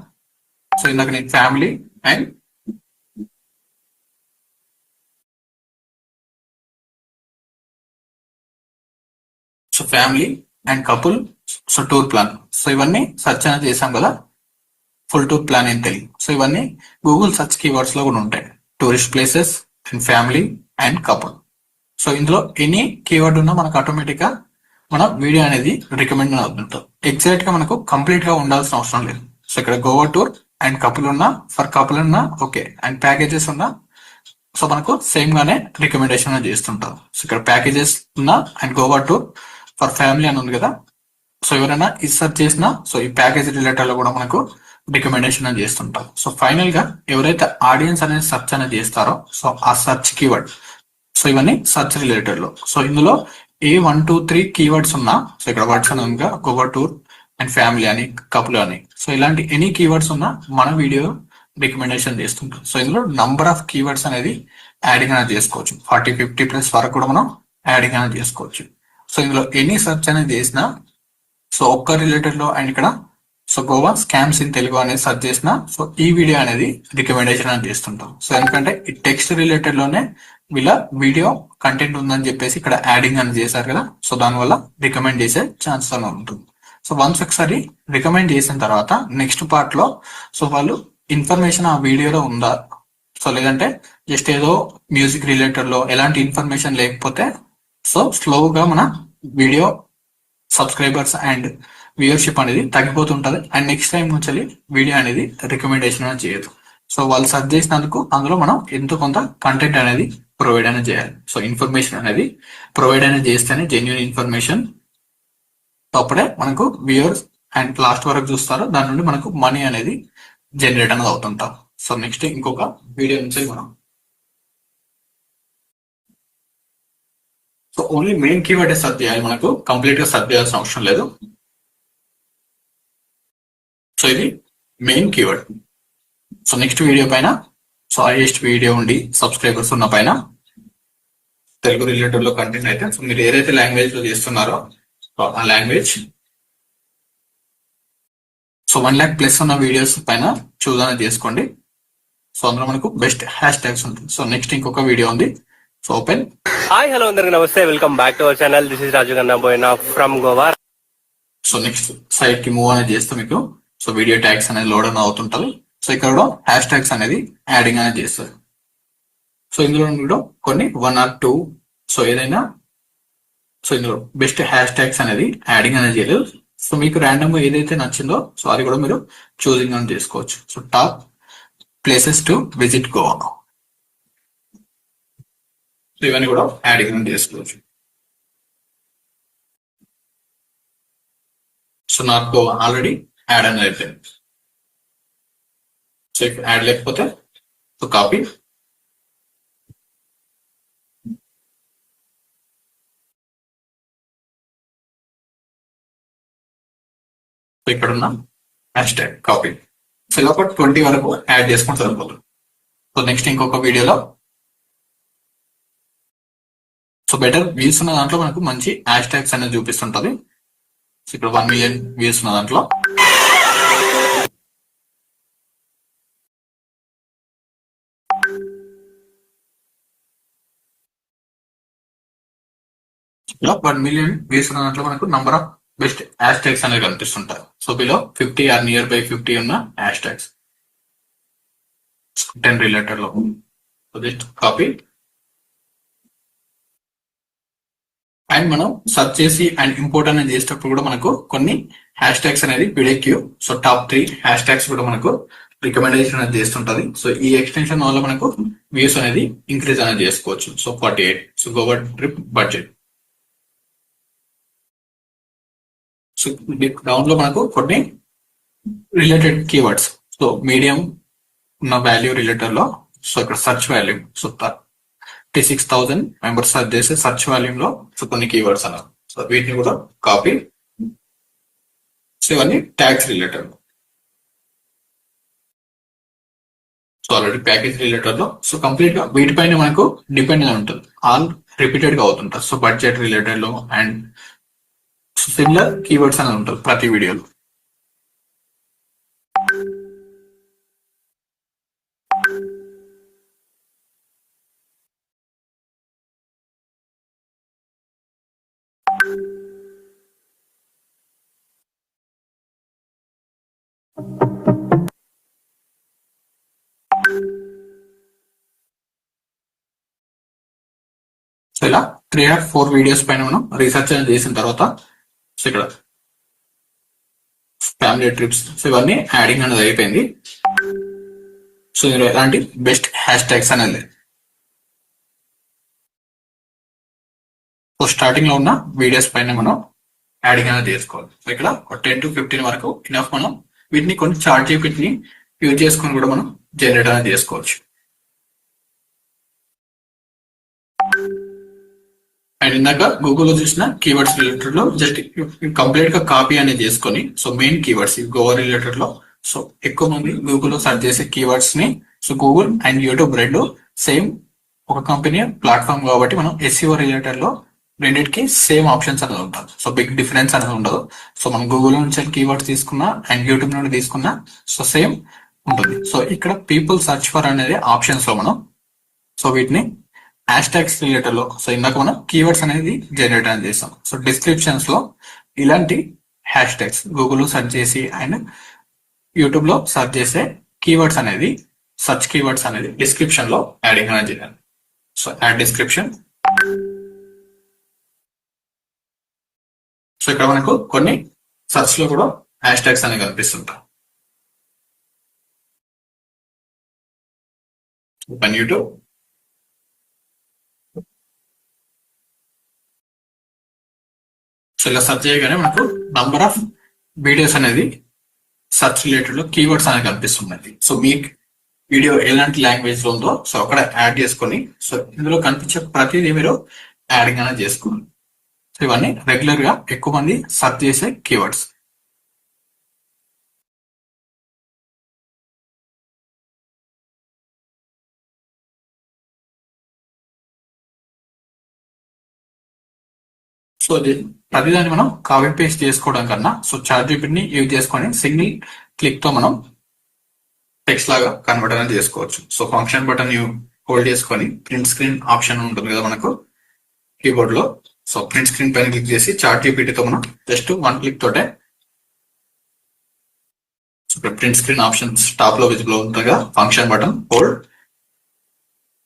సో ఇందాక నేను family and so family and couple so tour plan. So ఇవన్నీ సెర్చ్ అనేది చేసాం కదా, ఫుల్ టూర్ ప్లాన్ అని తెలియదు. సో ఇవన్నీ గూగుల్ సెర్చ్ కీవర్డ్స్ లో కూడా ఉంటాయి. Tourist places and family and couple. So ఇందులో ఎనీ కీవర్డ్ ఉన్నా మనకు ఆటోమేటిక్ గా మన వీడియో అనేది రికమెండ్ అవుతుంటుంది. ఎగ్జాక్ట్ గా మనకు కంప్లీట్ గా ఉండాల్సిన అవసరం లేదు. సో ఇక్కడ గోవా టూర్ అండ్ కపుల్ ఉన్నా, ఫర్ కపుల్ ఉన్నా ఓకే, అండ్ ప్యాకేజెస్ ఉన్నా సో మనకు సేమ్ గానే రికమెండేషన్ చేస్తుంటారు. సో ఇక్కడ ప్యాకేజెస్ ఉన్నా and Goa tour for family అని ఉంది కదా. సో ఎవరైనా ఈ సెర్చ్ చేసినా సో ఈ ప్యాకేజ్ రిలేటెడ్ లో కూడా మనకు రికమెండేషన్ అని చేస్తుంటారు. సో ఫైనల్ గా ఎవరైతే ఆడియన్స్ అనేది సెర్చ్ అనేది చేస్తారో సో ఆ సెర్చ్ కీవర్డ్ సో ఇవన్నీ సెర్చ్ రిలేటెడ్ లో. సో ఇందులో ఏ 1, 2, 3 కీవర్డ్స్ ఉన్నా సో ఇక్కడ వర్డ్స్ అని ఉంది గోవా టూర్ అండ్ ఫ్యామిలీ అని, కపుల్ అని, సో ఇలాంటి ఎనీ కీవర్డ్స్ ఉన్నా మన వీడియో రికమెండేషన్ చేస్తుంటాం. సో ఇందులో నంబర్ ఆఫ్ కీవర్డ్స్ అనేది యాడింగ్ అనేది చేసుకోవచ్చు. 40-50+ వరకు కూడా మనం యాడింగ్ అనేది చేసుకోవచ్చు. సో ఇందులో ఎనీ సెర్చ్ అనేది చేసినా సో ఒక్క రిలేటెడ్ లో అండ్ ఇక్కడ so Goa scams in Telugu అనేది సెర్చ్ చేసినా సో ఈ వీడియో అనేది రికమెండేషన్ అని చేస్తుంటాం. సో ఎందుకంటే ఈ టెక్స్ట్ రిలేటెడ్ లోనే వీళ్ళ వీడియో కంటెంట్ ఉందని చెప్పేసి ఇక్కడ యాడింగ్ అని చేశారు కదా. సో దానివల్ల రికమెండ్ చేసే ఛాన్స్ ఉంటుంది. సో వన్స్ ఒకసారి రికమెండ్ చేసిన తర్వాత నెక్స్ట్ పార్ట్ లో సో వాళ్ళు ఇన్ఫర్మేషన్ ఆ వీడియోలో ఉందా, సో లేదంటే జస్ట్ ఏదో మ్యూజిక్ రిలేటెడ్ లో ఎలాంటి ఇన్ఫర్మేషన్ లేకపోతే సో స్లోగా మన వీడియో సబ్స్క్రైబర్స్ అండ్ వ్యూయర్షిప్ అనేది తగ్గిపోతుంటది. అండ్ నెక్స్ట్ టైం నుంచి వీడియో అనేది రికమెండేషన్ అనేది చేయదు. సో వాళ్ళు సర్చ్ చేసినందుకు అందులో మనం ఎంతో కొంత కంటెంట్ అనేది ప్రొవైడ్ అనేది చేయాలి. సో ఇన్ఫర్మేషన్ అనేది ప్రొవైడ్ అనేది చేస్తేనే జెన్యున్ ఇన్ఫర్మేషన్, అప్పుడే మనకు వ్యూయర్స్ అండ్ లాస్ట్ వరకు చూస్తారు. దాని నుండి మనకు మనీ అనేది జనరేట్ అనేది అవుతుంటాం. సో నెక్స్ట్ ఇంకొక వీడియో నుంచి మనం so only main keyword search చేయాలి, మనకు కంప్లీట్ గా సెర్చ్ చేయాల్సిన అవసరం లేదు. సో ఇది main keyword. So next video పైన సో హైయెస్ట్ వీడియో ఉండి సబ్స్క్రైబర్స్ ఉన్న పైన తెలుగు రిలేటెడ్ లో కంటెంట్ అయితే సో మీరు ఏదైతే లాంగ్వేజ్ లో చేస్తున్నారో ఆ లాంగ్వేజ్ సో 1 lakh ప్లస్ ఉన్న వీడియోస్ పైన చూస్ అనేది చేసుకోండి. సో అందులో మనకు బెస్ట్ హ్యాష్ ట్యాగ్స్ ఉంటుంది. సో నెక్స్ట్ ఇంకొక వీడియో ఉంది. So open. హాయ్ హలో అందరికి నమస్తే, welcome back to our channel. This is Raju Gannaboina from Goa. So next side కి మూవ్ అనేది చేస్తే మీకు సో వీడియో ట్యాగ్స్ అనేది లోడ్ అనేది అవుతుంటది. సో ఇక్కడ కూడా హ్యాష్ ట్యాగ్స్ అనేది యాడింగ్ అనేది చేస్తారు. సో ఇందులో కూడా కొన్ని 1 or 2 సో ఏదైనా సో ఇందులో బెస్ట్ హ్యాష్ ట్యాగ్స్ అనేది యాడింగ్ అనేది చేయలేదు. సో మీకు ర్యాండమ్ గా ఏదైతే నచ్చిందో సో అది కూడా మీరు చూసింగ్ అని చేసుకోవచ్చు. So top places to visit Goa, so ఇవన్నీ కూడా యాడింగ్ అని చేసుకోవచ్చు. సో నాకు గోవా ఆల్రెడీ యాడ్ అనేది అయిపోయింది. సో ఇక్కడ యాడ్ లేకపోతే సో కాపీ, ఇక్కడ ఉన్న హ్యాష్ ట్యాగ్ కాపీ. సో ఇలా ఒక 20 వరకు యాడ్ చేసుకుంటే సరిపోతుంది. సో నెక్స్ట్ ఇంకొక వీడియోలో సో బెటర్ వ్యూస్ ఉన్న దాంట్లో మనకు మంచి హ్యాష్ ట్యాగ్స్ అనేది చూపిస్తుంటది. సో ఇక్కడ 1 million వ్యూస్ ఉన్న దాంట్లో ఇలా 1 million వ్యూస్ ఉన్న దాంట్లో మనకు number of best hashtags అనేవి కనిపిస్తుంటాయి. So below 50 or near by 50 ఉన్న హ్యాష్ ట్యాగ్స్ 10 రిలేటెడ్ లో. సో జస్ట్ కాపీ అండ్ మనం సర్చ్ చేసి అండ్ ఇంపోర్ట్ అనేది చేసేటప్పుడు కూడా మనకు కొన్ని హ్యాష్ ట్యాగ్స్ అనేది పిడిక్యూ సో టాప్ 3 హ్యాష్ ట్యాగ్స్ కూడా మనకు రికమెండేషన్ అనేది చేస్తుంటది. సో ఈ ఎక్స్టెన్షన్ వల్ల మనకు వ్యూస్ అనేది ఇంక్రీజ్ అనేది చేసుకోవచ్చు. So 48. So Goa trip budget. So down లో మనకు కొన్ని రిలేటెడ్ కీవర్డ్స్ సో మీడియం ఉన్న వాల్యూ రిలేటెడ్ లో సో ఇక్కడ search volume so 36,000 members search చేసే సర్చ్ వాల్యూమ్ లో సో కొన్ని కీవర్డ్స్ అన్నారు. సో వీటిని కూడా కాపీ. సో ఇవన్నీ tags related. So already package related లో సో కంప్లీట్ గా వీటిపైన మనకు డిపెండ్ గా ఉంటుంది. ఆల్ రిపీటెడ్ గా అవుతుంటారు. సో బడ్జెట్ రిలేటెడ్ లో అండ్ సిమిలర్ కీవర్డ్స్ అనేది ఉంటుంది ప్రతి వీడియోలో. సో ఇలా 3 or 4 వీడియోస్ పైన మనం రీసెర్చ్ అనేది చేసిన తర్వాత సో ఇక్కడ ఫ్యామిలీ ట్రిప్స్ సో ఇవన్నీ యాడింగ్ అనేది అయిపోయింది. సో ఇందులో ఎలాంటి బెస్ట్ హ్యాష్ ట్యాగ్స్ అనేది లేదు. సో స్టార్టింగ్ లో ఉన్న వీడియోస్ పైన మనం యాడింగ్ అనేది చేసుకోవాలి. సో ఇక్కడ 10 to 15 వరకు ఇనఫ్. మనం వీటిని కొన్ని చార్ట్ జీపీటీని యూజ్ చేసుకొని కూడా మనం జనరేట్ అనేది చేసుకోవచ్చు. అండ్ ఇందాక గూగుల్లో చూసిన కీవర్డ్స్ రిలేటెడ్ లో జస్ట్ కంప్లీట్ గా కాపీ అనేది చేసుకొని so main keywords Goa related లో సో ఎక్కువ మంది గూగుల్లో సర్చ్ చేసే కీవర్డ్స్ ని సో గూగుల్ అండ్ యూట్యూబ్ రెండు సేమ్ ఒక కంపెనీ ప్లాట్ఫామ్ కాబట్టి మనం ఎస్ఈఓ రిలేటెడ్ లో రెండింటికి సేమ్ ఆప్షన్స్ అనేది ఉంటుంది. సో బిగ్ డిఫరెన్స్ అనేది ఉండదు. సో మనం గూగుల్ నుంచి కీవర్డ్స్ తీసుకున్నా అండ్ యూట్యూబ్ నుండి తీసుకున్నా సో సేమ్ ఉంటుంది. సో ఇక్కడ పీపుల్ సర్చ్ ఫర్ అనేది ఆప్షన్స్ లో మనం సో వీటిని హ్యాష్ ట్యాగ్స్ రిలేటెడ్ లో సో ఇందాక మనం కీవర్డ్స్ అనేది జనరేట్ అనేది చేస్తాం. సో డిస్క్రిప్షన్స్ లో ఇలాంటి హ్యాష్ ట్యాగ్స్ గూగుల్ లో సెర్చ్ చేసి అండ్ యూట్యూబ్ లో సెర్చ్ చేసే కీవర్డ్స్ అనేది సర్చ్ కీవర్డ్స్ అనేది డిస్క్రిప్షన్ లో యాడింగ్ అనేది చేయాలి. So add description. సో ఇక్కడ మనకు కొన్ని సెర్చ్ లో కూడా హ్యాష్ ట్యాగ్స్ అనేవి కనిపిస్తుంటాయి. Open YouTube. సో ఇలా సెర్చ్ చేయగానే మనకు నంబర్ ఆఫ్ వీడియోస్ అనేది సెర్చ్ రిలేటెడ్ లో కీవర్డ్స్ అనేది కనిపిస్తున్నాయి. సో మీ వీడియో ఎలాంటి లాంగ్వేజ్ లో ఉందో సో అక్కడ యాడ్ చేసుకొని సో ఇందులో కనిపించే ప్రతిదీ మీరు యాడింగ్ అనేది చేసుకోండి. సో ఇవన్నీ రెగ్యులర్ గా ఎక్కువ మంది సెర్చ్ చేసే కీవర్డ్స్. సో ప్రతిదాన్ని మనం కాపీ పేస్ట్ చేసుకోవడం కన్నా సో చార్ట్ ని యూజ్ చేసుకొని సింగిల్ క్లిక్ తో మనం టెక్స్ట్ లాగా కన్వర్ట్ అనేది చేసుకోవచ్చు. సో ఫంక్షన్ బటన్ హోల్డ్ చేసుకొని ప్రింట్ స్క్రీన్ ఆప్షన్ ఉంటుంది కదా మనకు కీబోర్డ్ లో. సో ప్రింట్ స్క్రీన్ పైన క్లిక్ చేసి చార్ట్ తో మనం జస్ట్ 1 క్లిక్ తోటే ప్రింట్ స్క్రీన్ ఆప్షన్స్ టాప్ లో విజిబుల్ ఉంటుంది కదా, function button hold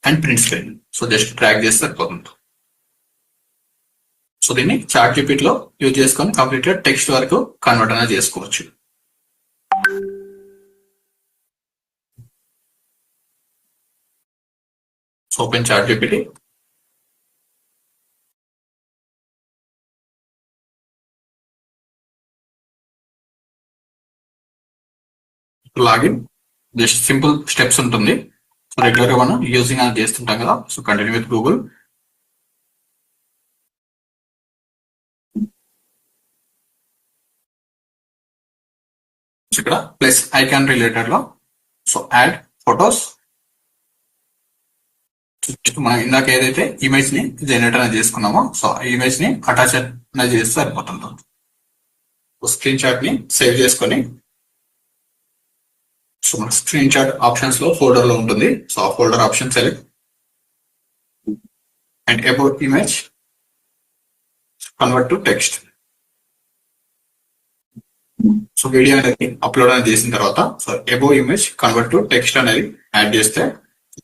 and print screen. So just track చేస్తే సరిపోతుంది. సో దీన్ని చార్ట్ లో యూజ్ చేసుకొని కంప్లీట్ గా టెక్స్ట్ వరకు కన్వర్ట్ అనేది చేసుకోవచ్చు. So open chat GPT. Login just simple steps ఉంటుంది. సో రెగ్యులర్ గా మనం యూజింగ్ అనేది చేస్తుంటాం కదా. So continue with Google. ఇక్కడ ప్లస్ ఐకాన్ రిలేటెడ్ లో సో యాడ్ ఫొటోస్. మనం ఇందాక ఏదైతే ఇమేజ్ ని జనరేట్ అనేది చేసుకున్నామో సో ఆ ఇమేజ్ ని అటాచ్ అనేది చేస్తే సరిపోతుంది. స్క్రీన్ షాట్ ని సేవ్ చేసుకొని సో మన స్క్రీన్ షాట్ ఆప్షన్స్ లో ఫోల్డర్ లో ఉంటుంది. సో ఆ folder option select and about image convert to text. So video అనేది అప్లోడ్ అనేది చేసిన తర్వాత so above image convert to text అనేది యాడ్ చేస్తే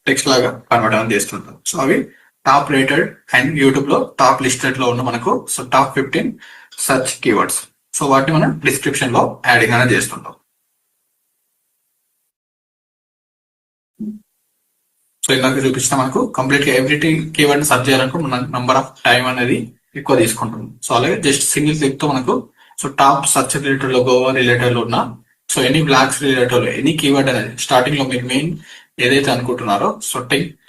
టెక్స్ట్ లాగా కన్వర్ట్ అనేది చేస్తుంటాం. సో అవి టాప్ రేటెడ్ అండ్ యూట్యూబ్ లో టాప్ లిస్టెడ్ లో ఉన్న మనకు so top 15 search keywords. So వాటిని మనం డిస్క్రిప్షన్ లో యాడింగ్ అనేది చేస్తుంటాం. సో ఇందాక చూపించిన మనకు కంప్లీట్ గా ఎవ్రీ కీవర్డ్ సర్చ్ చేయాలనుకో మన నంబర్ ఆఫ్ టైం అనేది ఎక్కువ తీసుకుంటుంది. సో అలాగే జస్ట్ సింగిల్ క్లిక్ తో మనకు సో టాప్ సర్చ్ రిలేటెడ్ లో గోవా రిలేటెడ్ లో ఉన్న సో ఎనీ బ్లాగ్స్ రిలేటెడ్ లో ఎనీ కీవర్డ్ అనేది స్టార్టింగ్ లో మీరు మెయిన్ ఏదైతే అనుకుంటున్నారో so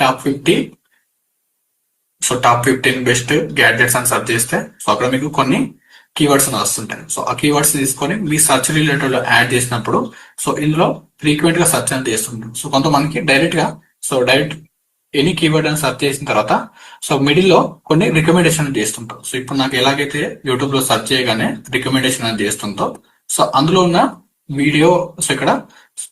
top 50 so top 15 best gadgets అని సర్చ్ చేస్తే సో అక్కడ మీకు కొన్ని కీవర్డ్స్ అని వస్తుంటాయి. సో ఆ కీవర్డ్స్ తీసుకొని మీ సర్చ్ రిలేటెడ్ లో యాడ్ చేసినప్పుడు సో ఇందులో ఫ్రీక్వెంట్ గా సర్చ్ అనేది చేస్తుంటాం. సో కొంతమందికి డైరెక్ట్ ఎనీ కీవర్డ్ అని సర్చ్ చేసిన తర్వాత సో మిడిల్ లో కొన్ని రికమెండేషన్ చేస్తుంటాం. సో ఇప్పుడు నాకు ఎలాగైతే యూట్యూబ్ లో సర్చ్ చేయగానే రికమెండేషన్ అని చేస్తుందో సో అందులో ఉన్న వీడియో సో ఇక్కడ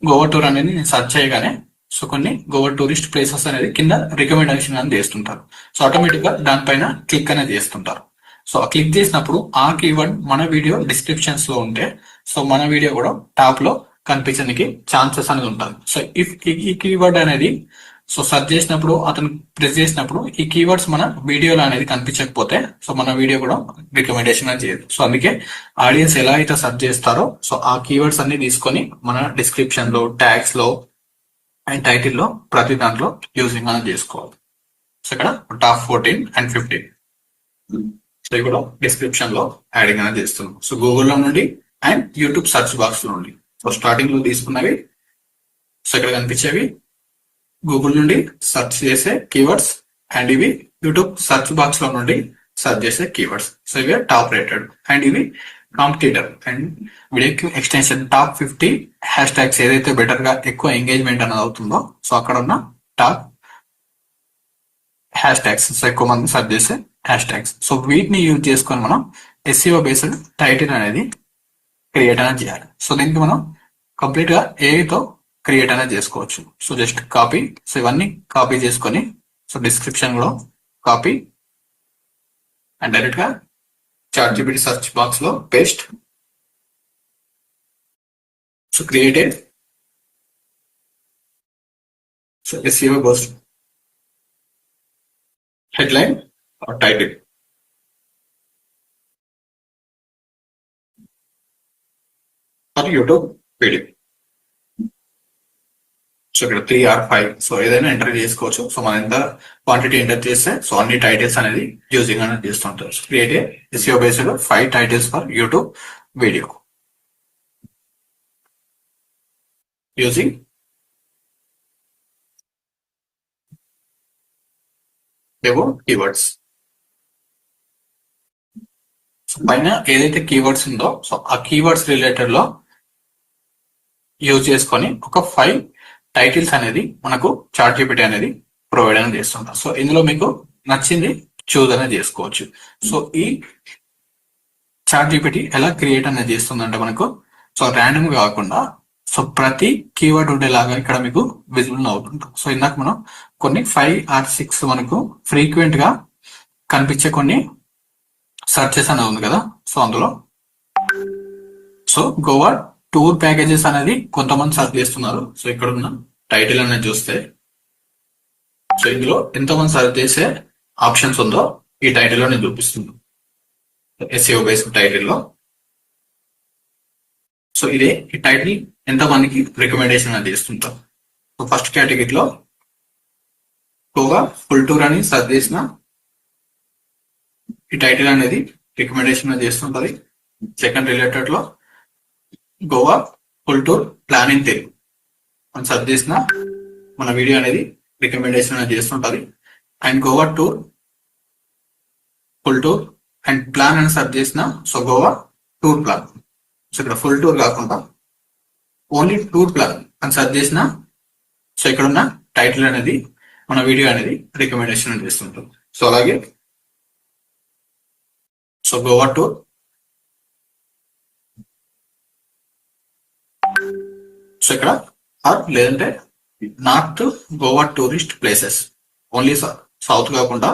గోవా టూర్ అనేది నేను సర్చ్ చేయగానే సో కొన్ని గోవా టూరిస్ట్ ప్లేసెస్ అనేది కింద రికమెండేషన్ అని చేస్తుంటారు. సో ఆటోమేటిక్ గా దానిపైన క్లిక్ అనేది చేస్తుంటారు. సో క్లిక్ చేసినప్పుడు ఆ కీవర్డ్ మన వీడియో డిస్క్రిప్షన్స్ లో ఉంటే సో మన వీడియో కూడా టాప్ లో కనిపించడానికి ఛాన్సెస్ అనేది ఉంటుంది. సో ఇఫ్ ఈ కీవర్డ్ అనేది సో సెర్చ్ చేసినప్పుడు అతను ప్రెస్ చేసినప్పుడు ఈ కీవర్డ్స్ మన వీడియోలో అనేది కనిపించకపోతే సో మన వీడియో కూడా రికమెండేషన్ అని చేయదు. సో అందుకే ఆడియన్స్ ఎలా అయితే సెర్చ్ చేస్తారో సో ఆ కీవర్డ్స్ అన్ని తీసుకొని మన డిస్క్రిప్షన్ లో ట్యాగ్స్ లో అండ్ టైటిల్ లో ప్రతి దాంట్లో యూజింగ్ అనేది చేసుకోవాలి. సో ఇక్కడ టాప్ 14 అండ్ 15 సో ఇవి కూడా డిస్క్రిప్షన్ లో యాడింగ్ అనేది చేస్తున్నాం. సో గూగుల్లో నుండి అండ్ యూట్యూబ్ సెర్చ్ బాక్స్ లో నుండి సో స్టార్టింగ్ లో తీసుకున్నవి సో ఇక్కడ కనిపించేవి గూగుల్ నుండి సెర్చ్ చేసే కీవర్డ్స్ అండ్ ఇవి యూట్యూబ్ సెర్చ్ బాక్స్ లో నుండి సెర్చ్ చేసే కీవర్డ్స్. సో ఇవి టాప్ రేటెడ్ అండ్ ఇవి కాంపిటీటర్ అండ్ వీడియోకి ఎక్స్టెన్షన్ టాప్ 50 హ్యాష్ ట్యాగ్స్ ఏదైతే బెటర్ గా ఎక్కువ ఎంగేజ్మెంట్ అనేది అవుతుందో సో అక్కడ ఉన్న టాప్ హ్యాష్ ట్యాగ్స్ సో ఎక్కువ మంది సెర్చ్ చేసే హ్యాష్ ట్యాగ్స్. సో వీటిని యూజ్ చేసుకొని మనం SEO బేస్డ్ టైటిల్ అనేది క్రియేట్ అనేది చేయాలి. సో దీనికి మనం కంప్లీట్ గా AI తో క్రియేట్ అనేది చేసుకోవచ్చు. సో జస్ట్ కాపీ సో ఇవన్నీ కాపీ చేసుకొని సో డిస్క్రిప్షన్ లో కాపీ అండ్ డైరెక్ట్ గా చాట్ జీపీటీ సెర్చ్ బాక్స్ లో paste. So created so SEO boost headline or title. For YouTube video. So ఇక్కడ 3 or 5 సో ఏదైనా ఎంటర్ చేసుకోవచ్చు. సో మనం ఎంత క్వాంటిటీ ఎంటర్ చేస్తే సో అన్ని టైటిల్స్ అనేది యూజింగ్ అనేది చేస్తుంటారు. Create SEO based 5 titles for YouTube video using keywords. పైన ఏదైతే కీవర్డ్స్ ఉందో సో ఆ కీవర్డ్స్ రిలేటెడ్ లో యూజ్ చేసుకొని ఒక 5 టైటిల్స్ అనేది మనకు ChatGPT అనేది ప్రొవైడ్ అనేది చేస్తుంటాం. సో ఇందులో మీకు నచ్చింది చూజ్ అనేది చేసుకోవచ్చు. సో ఈ ChatGPT ఎలా క్రియేట్ అనేది చేస్తుందంటే మనకు సో ర్యాండమ్ కాకుండా సో ప్రతి కీవర్డ్ ఉండేలాగా ఇక్కడ మీకు విజిబుల్ అవుతుంటాం. సో ఇందాక మనం కొన్ని 5 or 6 మనకు ఫ్రీక్వెంట్ గా కనిపించే కొన్ని సర్చెస్ అనేది ఉంది కదా. సో అందులో సో గోవా టూర్ ప్యాకేజెస్ అనేది కొంతమంది సర్చ్ చేస్తున్నారు. సో ఇక్కడ ఉన్న టైటిల్ అనేది చూస్తే సో ఇందులో ఎంతమంది సర్చ్ చేసే ఆప్షన్స్ ఉందో ఈ టైటిల్ లో నేను చూపిస్తుంది. SEO బేస్డ్ టైటిల్ లో సో ఇదే ఈ టైటిల్ ఎంతమందికి రికమెండేషన్ అనేది చేస్తుంటాం. సో ఫస్ట్ కేటగిరీలో గోవా ఫుల్ టూర్ అని సర్చ్ చేసిన ఈ టైటిల్ అనేది రికమెండేషన్ చేస్తుంటది. సెకండ్ రిలేటెడ్ లో Goa full tour planning Telugu అని సర్చ్ చేసిన మన వీడియో అనేది రికమెండేషన్ అనేది చేస్తుంటది. And Goa tour full tour and plan అని సర్చ్ చేసిన so Goa tour plan. So ఇక్కడ ఫుల్ టూర్ కాకుండా ఓన్లీ టూర్ ప్లాన్ అని సర్చ్ చేసిన సో ఇక్కడ ఉన్న టైటిల్ అనేది మన వీడియో అనేది రికమెండేషన్ చేస్తుంటాం. సో అలాగే సో గోవా టూర్ సో ఇక్కడ ఆర్ లేదంటే north Goa tourist places only south కాకుండా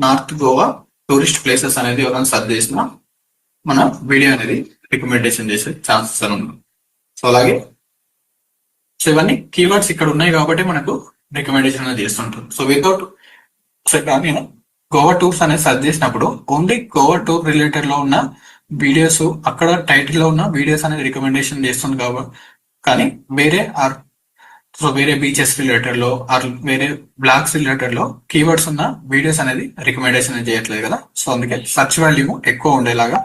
నార్త్ గోవా టూరిస్ట్ ప్లేసెస్ అనేది ఎవరైనా సర్చ్ చేసినా మన వీడియో అనేది రికమెండేషన్ చేసే ఛాన్సెస్ అని ఉంది. సో అలాగే సో ఇవన్నీ కీవర్డ్స్ ఇక్కడ ఉన్నాయి కాబట్టి మనకు రికమెండేషన్ అనేది చేస్తుంటాం. సో వితౌట్ సో ఇక్కడ నేను గోవా టూర్స్ అనేది సర్చ్ చేసినప్పుడు ఓన్లీ గోవా టూర్ రిలేటెడ్ లో ఉన్న వీడియోస్ అక్కడ టైటిల్ లో ఉన్న వీడియోస్ అనేది రికమెండేషన్ చేస్తుంది కాబట్టి, కానీ వేరే ఆర్ సో వేరే బీచెస్ రిలేటెడ్ లో ఆర్ వేరే బ్లాగ్స్ రిలేటెడ్ లో కీవర్డ్స్ ఉన్న వీడియోస్ అనేది రికమెండేషన్ చేయట్లేదు కదా. సో అందుకే సర్చ్ వాల్యూమ్ ఎక్కువ ఉండేలాగా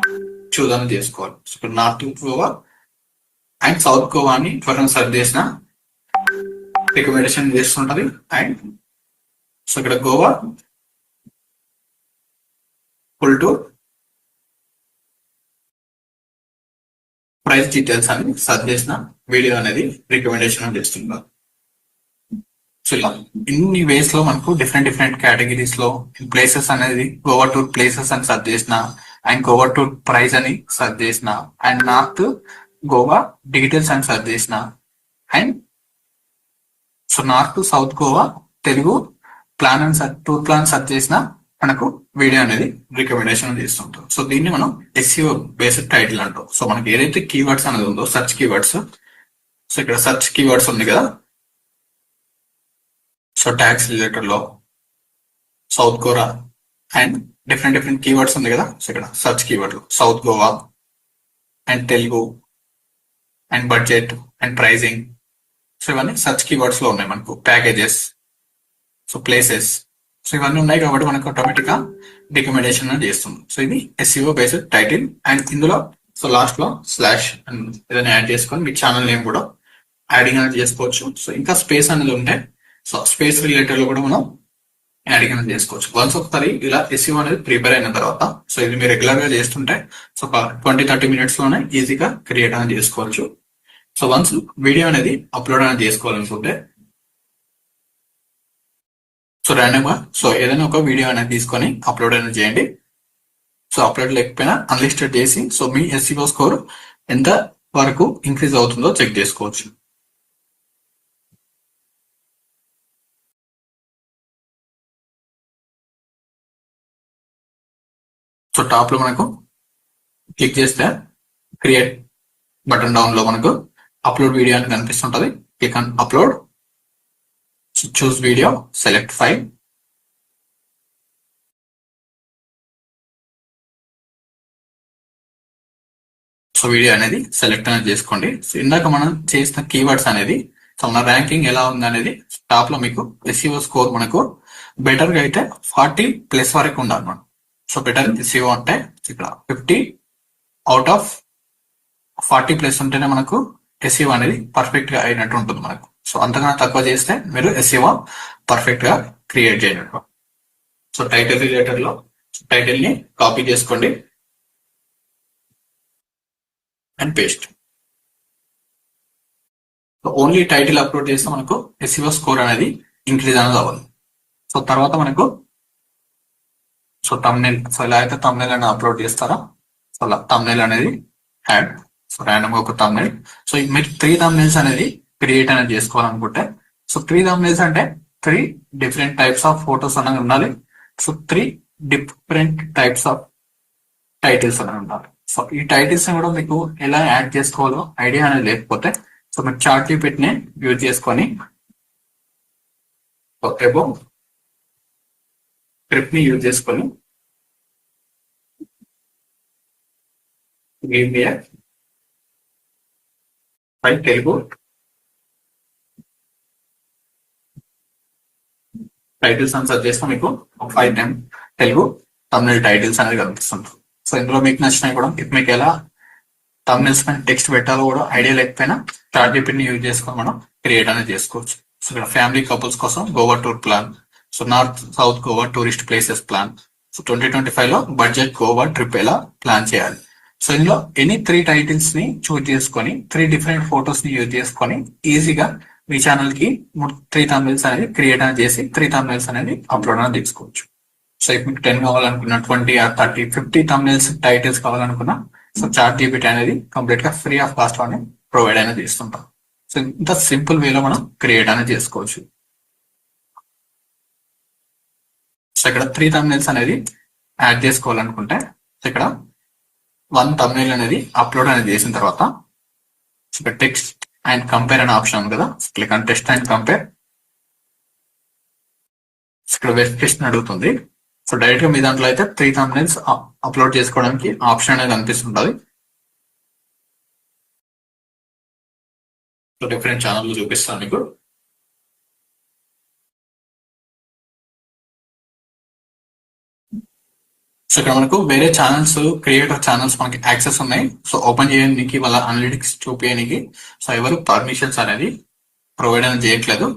చూజ్ అనేది చేసుకోవాలి. సో ఇక్కడ north Goa and south Goa అని ఎవరైనా సర్చ్ చేసిన రికమెండేషన్ చేస్తుంటది. అండ్ సో ఇక్కడ Goa full tour price details అని సర్చ్ చేసిన వీడియో అనేది రికమెండేషన్ చేస్తున్నారు. సో ఇలా ఇన్ని వేస్ లో మనకు డిఫరెంట్ డిఫరెంట్ కేటగిరీస్ లో ప్లేసెస్ అనేది గోవా టూర్ ప్లేసెస్ అని సర్చ్ చేసిన అండ్ గోవా టూర్ ప్రైస్ అని సర్చ్ చేసిన అండ్ నార్త్ గోవా డీటెయిల్స్ అని సర్చ్ చేసిన and so north south Goa Telugu plan and tour plan search చేసిన మనకు వీడియో అనేది రికమెండేషన్ చేస్తుంటాం. సో దీన్ని మనం SEO బేస్డ్ టైటిల్ అంటాం. సో మనకి ఏదైతే కీవర్డ్స్ అనేది ఉందో సర్చ్ కీవర్డ్స్ సో ఇక్కడ సర్చ్ కీవర్డ్స్ ఉంది కదా. సో ట్యాగ్స్ రిలేటెడ్ లో South Goa and different different keywords ఉంది కదా. సో ఇక్కడ search keyword South Goa and Telugu and budget and pricing so ఇవన్నీ సర్చ్ కీవర్డ్స్ లో ఉన్నాయి. మనకు ప్యాకేజెస్ సో ప్లేసెస్ సో ఇవన్నీ ఉన్నాయి కాబట్టి మనకు ఆటోమేటిక్ గా రికమెండేషన్ చేస్తుంది. సో ఇది SEO బేస్డ్ టైటిల్. అండ్ ఇందులో సో లాస్ట్ లో స్లాష్ ఏదైనా యాడ్ చేసుకొని మీ ఛానల్ నేమ్ కూడా యాడింగ్ అనేది చేసుకోవచ్చు. సో ఇంకా స్పేస్ అనేది ఉంటే సో స్పేస్ రిలేటెడ్ లో కూడా మనం యాడింగ్ అనేది చేసుకోవచ్చు. వన్స్ ఒకసారి ఇలా SEO అనేది ప్రిపేర్ అయిన తర్వాత సో ఇది మీరు రెగ్యులర్ గా చేస్తుంటే సో ఒక 20-30 minutes లోనే ఈజీగా క్రియేట్ అనేది చేసుకోవచ్చు. సో వన్స్ వీడియో అనేది అప్లోడ్ అనేది చేసుకోవాలనుకుంటే సో ర్యాండమ్ గా సో ఏదైనా ఒక వీడియో అనేది తీసుకొని అప్లోడ్ అనేది చేయండి. సో అప్లోడ్ లేకపోయినా అన్లిస్టెడ్ చేసి సో మీ SEO స్కోర్ ఎంత వరకు ఇంక్రీజ్ అవుతుందో చెక్ చేసుకోవచ్చు. సో టాప్ లో మనకు క్లిక్ చేస్తే క్రియేట్ బటన్ డౌన్ లో మనకు అప్లోడ్ వీడియో అని కనిపిస్తుంటది. Click on upload. So choose video, select file. So so video అనేది సెలెక్ట్ అనేది చేసుకోండి. సో ఇందాక మనం చేసిన కీవర్డ్స్ అనేది సో మన ర్యాంకింగ్ ఎలా ఉంది అనేది టాప్ లో మీకు ఎస్ఈఓ స్కోర్ మనకు బెటర్ గా అయితే 40+ వరకు ఉండాలి మనం. సో బెటర్ ఎస్ఈఓ అంటే ఇక్కడ 50 అవుట్ ఆఫ్ 40+ ఉంటేనే మనకు ఎస్ఈఓ అనేది పర్ఫెక్ట్ గా అయినట్టు ఉంటుంది మనకు. సో అంతకన్నా తక్కువ చేస్తే మీరు ఎస్ఈఓ పర్ఫెక్ట్ గా క్రియేట్ చేయనట్టు. సో టైటిల్ రిలేటెడ్ లో టైటిల్ ని కాపీ చేసుకోండి and paste. Only title upload చేస్తే మనకు ఎస్ఈఓ స్కోర్ అనేది ఇంక్రీజ్ అనేది అవ్వాలి. సో తర్వాత మనకు సో తమ్నైల్, సో ఇలా అయితే తమ్నైల్ అనేది అప్లోడ్ చేస్తారా, సో అలా తమ్నైల్ అనేది యాడ్, సో ర్యాండమ్ గా ఒక తమ్నైల్. సో మీరు 3 తమ్నైల్స్ అనేది క్రియేట్ అనేది చేసుకోవాలనుకుంటే, సో 3 తమ్నైల్స్ అంటే 3 డిఫరెంట్ టైప్స్ ఆఫ్ ఫోటోస్ అనేది ఉండాలి. So 3 different types of titles అనేది ఉండాలి. సో ఈ టైటిల్స్ కూడా మీకు ఎలా యాడ్ చేసుకోవాలో ఐడియా అనేది లేకపోతే సో మీరు ChatGPT యూజ్ చేసుకొని అబౌవ్ స్క్రిప్ట్ ని యూజ్ చేసుకొని give me file Telugu titles అని సెర్చ్ చేస్తే మీకు 5 టైమ్ తెలుగు తమిళ టైటిల్స్ అనేది కనిపిస్తుంది. సో ఇందులో మీకు నచ్చినవి కూడా మీకు ఎలా తమిళస్ పైన టెక్స్ట్ పెట్టాలో కూడా ఐడియా లేకపోయినా ChatGPT యూజ్ చేసుకొని మనం క్రియేట్ అనేది చేసుకోవచ్చు. సో ఇక్కడ ఫ్యామిలీ కపుల్స్ కోసం Goa tour plan, so north south Goa tourist places plan, so 2025 లో బడ్జెట్ గోవా ట్రిప్ ఎలా ప్లాన్ చేయాలి. సో ఇందులో ఎనీ 3 టైటిల్స్ ని చూజ్ చేసుకొని 3 డిఫరెంట్ ఫొటోస్ ని యూజ్ చేసుకొని ఈజీగా మీ ఛానల్ కి 3 తమిళస్ అనేది క్రియేట్ అనేది చేసి 3 తమిళస్ అనేది అప్లోడ్ అనేది చేసుకోవచ్చు. సో ఇప్పుడు మీకు 10 కావాలనుకున్నా, 20 or 30, 50 తమిళస్ టైటిల్స్ కావాలనుకున్నా సో ChatGPT అనేది కంప్లీట్ గా ఫ్రీ ఆఫ్ కాస్ట్ లోనే ప్రొవైడ్ అనేది చేస్తుంటాం. సో ఇంత సింపుల్ వేలో మనం క్రియేట్ అనేది చేసుకోవచ్చు. సో ఇక్కడ 3 తమిళస్ అనేది యాడ్ చేసుకోవాలనుకుంటే సో ఇక్కడ 1 తమిళ అనేది అప్లోడ్ అనేది చేసిన తర్వాత ఇక్కడ టెక్స్ట్ అండ్ కంపేర్ అనే ఆప్షన్ ఉంది కదా, click on text and compare. ఇక్కడ వెరిఫికేషన్ అడుగుతుంది. సో డైరెక్ట్ గా మీ దాంట్లో అయితే 3 తమిళస్ అప్లోడ్ చేసుకోవడానికి ఆప్షన్ అనేది కనిపిస్తుంటది. సో డిఫరెంట్ ఛానల్ చూపిస్తాను మీకు. సో ఇక్కడ మనకు వేరే ఛానల్స్, క్రియేటర్ ఛానల్స్ మనకి యాక్సెస్ ఉన్నాయి. సో ఓపెన్ చేయడానికి, వాళ్ళ అనలిటిక్స్ చూపించడానికి సో ఎవరు పర్మిషన్స్ అనేది ప్రొవైడ్ అనేది చేయట్లేదు.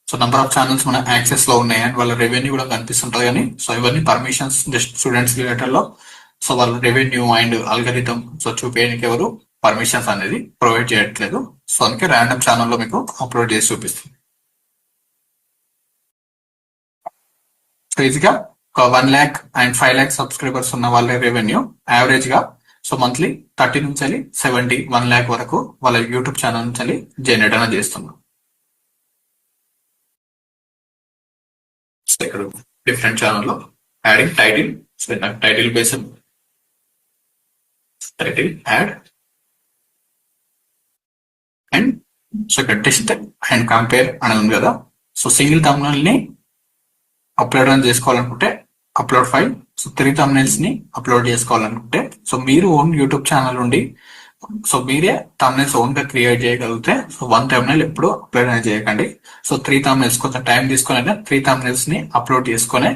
సో నంబర్ ఆఫ్ ఛానల్స్ మన యాక్సెస్ లో ఉన్నాయి అండ్ వాళ్ళ రెవెన్యూ కూడా కనిపిస్తుంటది. కానీ సో ఇవన్నీ పర్మిషన్స్ జస్ట్ స్టూడెంట్స్ రిలేటెడ్ లో సో వాళ్ళ రెవెన్యూ అండ్ అల్గరిథం సో చూపించడానికి ఎవరు పర్మిషన్స్ అనేది ప్రొవైడ్ చేయట్లేదు. సో అందుకే ర్యాండమ్ ఛానల్లో మీకు అప్లోడ్ చేసి చూపిస్తుంది. సో ఈజీగా ఒక 1 lakh and 5 lakh సబ్స్క్రైబర్స్ ఉన్న వాళ్ళ రెవెన్యూ యావరేజ్ గా సో మంత్లీ 30 నుంచి 70, 1 lakh వరకు వాళ్ళ యూట్యూబ్ ఛానల్ నుంచి జనరేట్ అనేది చేస్తున్నారు. సో ఇక్కడ డిఫరెంట్ ఛానల్లో యాడింగ్ టైటిల్, సో నాకు title based title add and so ఇక్కడ టెస్ట్ అండ్ కంపేర్ అనేది ఉంది కదా. సో సింగిల్ తమ్నైల్ ని అప్లోడ్ అని చేసుకోవాలనుకుంటే అప్లోడ్ ఫైల్, సో 3 తమ్నైల్స్ ని అప్లోడ్ చేసుకోవాలనుకుంటే సో మీరు ఓన్ యూట్యూబ్ ఛానల్ ఉండి సో మీరే తమ్నైల్స్ ఓన్ గా క్రియేట్ చేయగలిగితే సో 1 తమ్నైల్ ఎప్పుడు అప్లోడ్ అనేది చేయకండి. సో 3 తమ్నైల్స్ కొంచెం టైం తీసుకొని 3 తమ్నైల్స్ ని అప్లోడ్ చేసుకొని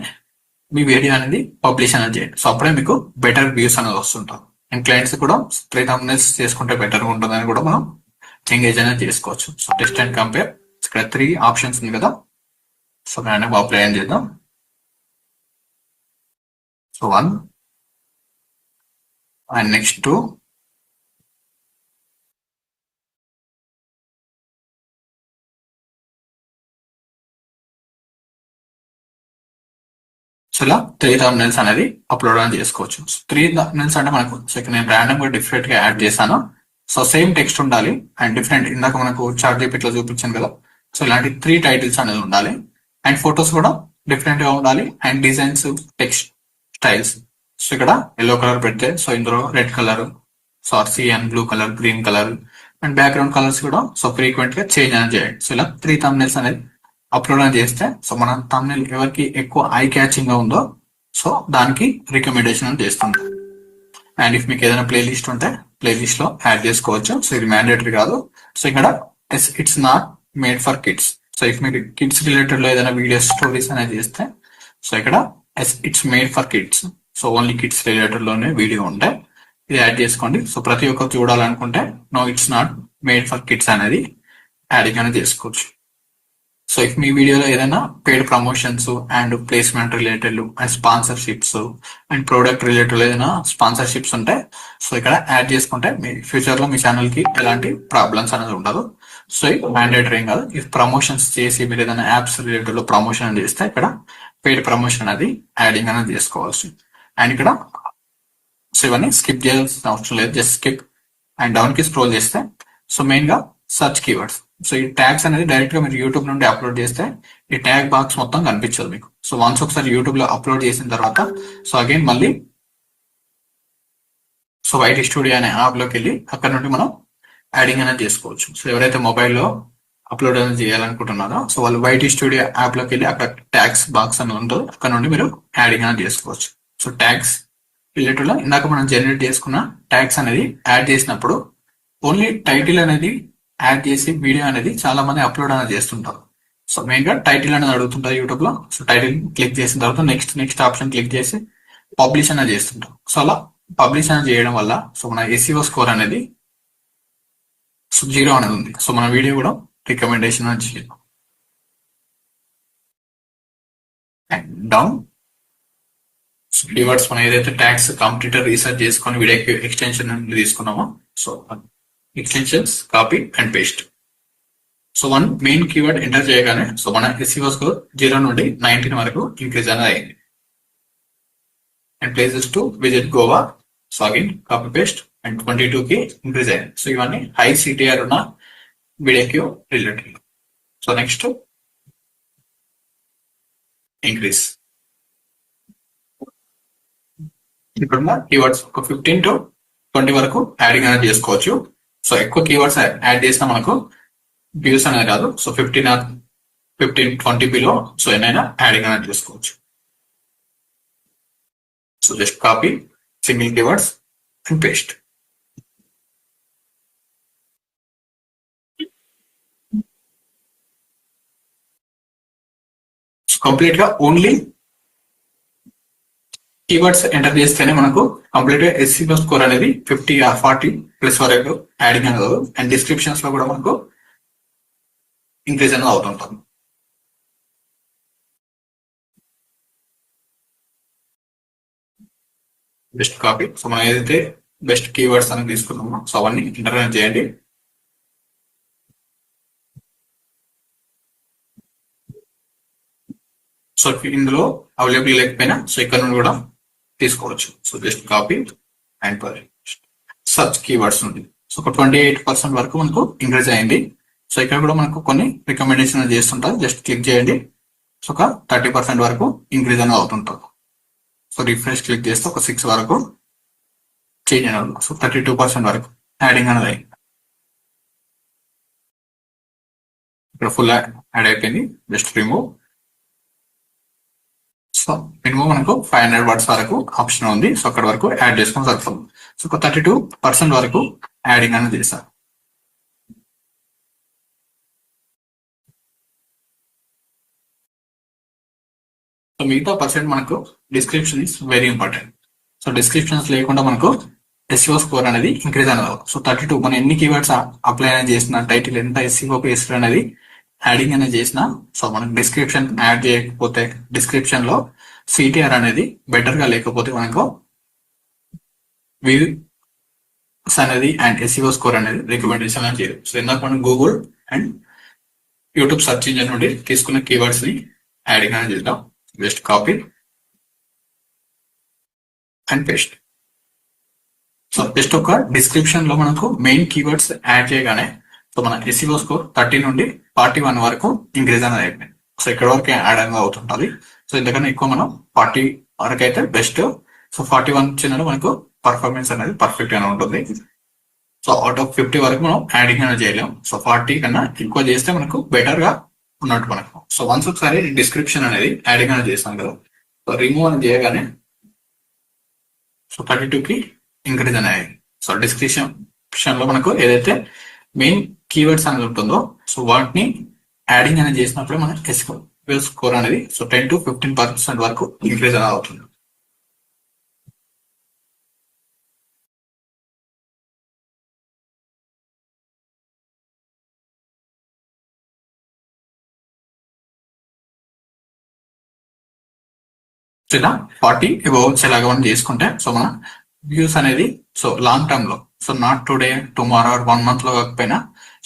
మీ వీడియో అనేది పబ్లిష్ అనేది చేయండి. సో అప్పుడే మీకు బెటర్ వ్యూస్ అనేది వస్తుంటాం. అండ్ క్లయింట్స్ కూడా 3 తమ్నైల్స్ చేసుకుంటే బెటర్ ఉంటుందని కూడా మనం ఎంగేజ్ అనేది చేసుకోవచ్చు. సో టెస్ట్ అండ్ కంపేర్ ఇక్కడ 3 ఆప్షన్స్ ఉంది కదా. సో ర్యాండమ్ అప్లై అని చేద్దాం. సో 1 అండ్ నెక్స్ట్ 2 సో ఇలా 3 తమ్నైల్స్ అనేది అప్లోడ్ అని చేసుకోవచ్చు. 3 తమ్నైల్స్ అంటే మనకు సో ఇక్కడ నేను ర్యాండమ్ గా డిఫరెంట్ గా యాడ్ చేశాను. సో సేమ్ టెక్స్ట్ ఉండాలి అండ్ డిఫరెంట్, ఇందాక మనకు ChatGPT లో చూపించాను కదా. సో ఇలాంటి 3 టైటిల్స్ అనేది ఉండాలి అండ్ ఫొటోస్ కూడా డిఫరెంట్ గా ఉండాలి and designs, text styles. So ఇక్కడ ఎల్లో కలర్ పెడితే సో ఇందులో red colour, so cyan blue colour, green colour and background colours కూడా సో ఫ్రీక్వెంట్ గా చేంజ్ అనేది చేయండి. సో ఇలా 3 తమ్నైల్స్ అనేది అప్లోడ్ అనేది చేస్తే సో మన తమ్నైల్ ఎవరికి ఎక్కువ ఐ క్యాచింగ్ గా ఉందో సో దానికి రికమెండేషన్ అని చేస్తుంది. అండ్ ఇఫ్ మీకు ఏదైనా ప్లేలిస్ట్ ఉంటే ప్లేలిస్ట్ లో యాడ్ చేసుకోవచ్చు. సో ఇది మ్యాండేటరీ కాదు. సో ఇక్కడ it's not made for kids. So if మీరు కిడ్స్ రిలేటెడ్ లో ఏదైనా వీడియోస్ స్టోరీస్ అనేది చేస్తే సో ఇక్కడ it's made for kids. So only kids related లోనే వీడియో ఉంటే ఇది యాడ్ చేసుకోండి. సో ప్రతి ఒక్కరు చూడాలనుకుంటే no it's not made for kids అనేది యాడింగ్ అనేది చేసుకోవచ్చు. సో ఇఫ్ మీ వీడియోలో ఏదైనా paid promotions and placement related and sponsorships and product related ఏదైనా స్పాన్సర్షిప్స్ ఉంటే సో ఇక్కడ యాడ్ చేసుకుంటే మీ ఫ్యూచర్ లో మీ ఛానల్ కి ఎలాంటి ప్రాబ్లమ్స్ అనేది ఉండదు. సో ఇది మ్యాండేటరీ ఏం కాదు. ఇఫ్ ప్రమోషన్స్ చేసి మీరు ఏదైనా యాప్స్ రిలేటెడ్ లో ప్రమోషన్ చేస్తే ఇక్కడ పెయిడ్ ప్రమోషన్ అనేది యాడింగ్ అనేది చేసుకోవాల్సి. అండ్ ఇక్కడ సో ఇవన్నీ స్కిప్ చేయాల్సిన అవసరం లేదు. జస్ట్ స్కిప్ అండ్ డౌన్ కి స్క్రోల్ చేస్తే సో మెయిన్ గా సర్చ్ కీవర్డ్స్. సో ఈ ట్యాగ్స్ అనేది డైరెక్ట్ గా మీరు యూట్యూబ్ నుండి అప్లోడ్ చేస్తే ఈ ట్యాగ్ బాక్స్ మొత్తం కనిపించదు మీకు. సో వన్స్ ఒకసారి యూట్యూబ్ లో అప్లోడ్ చేసిన తర్వాత సో అగైన్ మళ్ళీ సో వైట్ స్టూడియో అనే యాప్ లోకి వెళ్ళి అక్కడ నుండి మనం యాడింగ్ అనేది చేసుకోవచ్చు. సో ఎవరైతే మొబైల్లో అప్లోడ్ అనేది చేయాలనుకుంటున్నారో సో వాళ్ళు వైట్ స్టూడియో యాప్ లోకి వెళ్ళి అక్కడ ట్యాగ్స్ బాక్స్ అనేది ఉంటుంది. అక్కడ నుండి మీరు యాడింగ్ అనేది చేసుకోవచ్చు. సో ట్యాగ్స్ రిలేటెడ్ లో ఇందాక మనం జనరేట్ చేసుకున్న ట్యాగ్స్ అనేది యాడ్ చేసినప్పుడు ఓన్లీ టైటిల్ అనేది యాడ్ చేసి వీడియో అనేది చాలా మంది అప్లోడ్ అనేది చేస్తుంటారు. సో మెయిన్ గా టైటిల్ అనేది అడుగుతుంటారు యూట్యూబ్ లో. సో టైటిల్ క్లిక్ చేసిన తర్వాత నెక్స్ట్ ఆప్షన్ క్లిక్ చేసి పబ్లిష్ అనేది చేస్తుంటారు. సో అలా పబ్లిష్ అనేది చేయడం వల్ల సో మన ఎస్ఈఓ స్కోర్ అనేది సో 0 అనేది ఉంది. సో మన వీడియో కూడా రికమెండేషన్ అనేది చేయాలి. అండ్ డౌన్ కీవర్డ్స్ మనం ఏదైతే ట్యాగ్స్ కంప్యూటర్ రీసెర్చ్ చేసుకొని వీడియోకి ఎక్స్టెన్షన్ అనేది తీసుకున్నామో so extensions copy and paste. So one main keyword enter చేయగానే సో మన ఎస్ఈఓ స్కోర్ 0 నుండి 19 వరకు ఇంక్రీజ్ అనేది అయింది. And places to visit Goa so again copy paste and 22 కి ఇంక్రీజ్ అయింది. సో ఇవన్నీ హై సిటిఆర్ ఉన్న వీడియోకి రిలేటెడ్. సో నెక్స్ట్ ఇంక్రీజ్ ఇప్పుడున్న కీవర్డ్స్ ఒక 15 to 20 వరకు యాడింగ్ అనేది చేసుకోవచ్చు. సో ఎక్కువ కీవర్డ్స్ యాడ్ చేసినా మనకు వ్యూస్ అనేది రాదు. సో 15-20 బిలో సో ఏమైనా యాడింగ్ అనేది చేసుకోవచ్చు. So just copy single keywords and paste. Complete గా ఓన్లీ కీవర్డ్స్ ఎంటర్ చేస్తేనే మనకు కంప్లీట్ గా ఎస్ఈఓ స్కోర్ అనేది 50 or 40 ప్లస్ వరకు యాడింగ్ అనేది అండ్ డిస్క్రిప్షన్స్ లో కూడా మనకు ఇంక్రీజ్ అనేది అవుతుంటుంది. బెస్ట్ కాపీ సో మనం ఏదైతే బెస్ట్ కీవర్డ్స్ అనేది తీసుకున్నామో సో అవన్నీ ఎంటర్ చేయండి. సో ఇందులో అవైలబుల్ లేకపోయినా సో ఇక్కడ నుండి కూడా తీసుకోవచ్చు. So just copy and search keywords నుండి సో ఒక 28% వరకు మనకు ఇంక్రీజ్ అయింది. సో ఇక్కడ కూడా మనకు కొన్ని రికమెండేషన్ చేస్తుంటారు. జస్ట్ క్లిక్ చేయండి. సో ఒక 30% వరకు ఇంక్రీజ్ అనేది అవుతుంటారు. సో రిఫ్రెష్ క్లిక్ చేస్తే ఒక 6 వరకు చేంజ్ అనేది. సో 32% వరకు యాడింగ్ అనేది అయింది. ఇక్కడ ఫుల్ యాడ్ అయిపోయింది. Just remove. సో మినిమం మనకు 500 వర్డ్స్ వరకు ఆప్షన్ ఉంది. సో అక్కడ వరకు యాడ్ చేసుకొని సరిపోతుంది. సో ఒక 32% వరకు యాడింగ్ అనేది చేశారు. సో మిగతా పర్సెంట్ మనకు description is very important. So descriptions లేకుండా మనకు ఎస్ఈఓ స్కోర్ అనేది ఇంక్రీజ్ అనేది. సో 32 మనం ఎన్ని కీవర్డ్స్ అప్లై అనేది చేసిన టైటిల్ ఎంత ఎస్ఈఓ పేస్ట్ అనేది యాడింగ్ అనేది చేసినా సో మనకు డిస్క్రిప్షన్ యాడ్ చేయకపోతే డిస్క్రిప్షన్ లో సిటిఆర్ అనేది బెటర్ గా లేకపోతే మనకు వ్యూస్ అనేది అండ్ ఎస్ఈఓ స్కోర్ అనేది రికమెండేషన్ అని చేయదు. సో ఇందాక మనం Google and YouTube search engine నుండి తీసుకున్న కీవర్డ్స్ ని యాడింగ్ అనేది చేద్దాం. Just copy and paste. So just ఒక డిస్క్రిప్షన్ లో మనకు మెయిన్ కీవర్డ్స్ యాడ్ చేయగానే సో మన ఎస్ఈఓ స్కోర్ 30 నుండి 41 వరకు ఇంక్రీజ్ అనేది అయిపోయింది. సో ఇక్కడ వరకు యాడ్ అనేది అవుతుంటుంది. సో ఇంతకన్నా ఎక్కువ మనం 40 వరకు అయితే బెస్ట్. సో 41 వచ్చిన మనకు పర్ఫార్మెన్స్ అనేది పర్ఫెక్ట్ గానే ఉంటుంది. సో అవుట్ ఆఫ్ 50 వరకు మనం యాడింగ్ అనేది చేయలేం. సో 40 కన్నా ఎక్కువ చేస్తే మనకు బెటర్ గా ఉన్నట్టు మనకు. సో వన్స్ ఒకసారి డిస్క్రిప్షన్ అనేది యాడింగ్ అనేది చేస్తాం కదా. సో రిమూవ్ అనేది చేయగానే సో 32కి ఇంక్రీజ్ అనేది. సో డిస్క్రిప్షన్ లో మనకు ఏదైతే మెయిన్ కీవర్డ్స్ అనేది ఉంటుందో సో వాటిని యాడింగ్ అనేది చేసినప్పుడు మన ఎస్క్యూఎల్ స్కోర్ అనేది సో 10 to 15% వరకు ఇంక్రీజ్ అనేది అవుతుంది. ఇలా 40 అబౌవ్ వచ్చేలాగా మనం చేసుకుంటే సో మన వ్యూస్ అనేది సో లాంగ్ టర్మ్ లో so not today tomorrow 1 month లో కాకపోయినా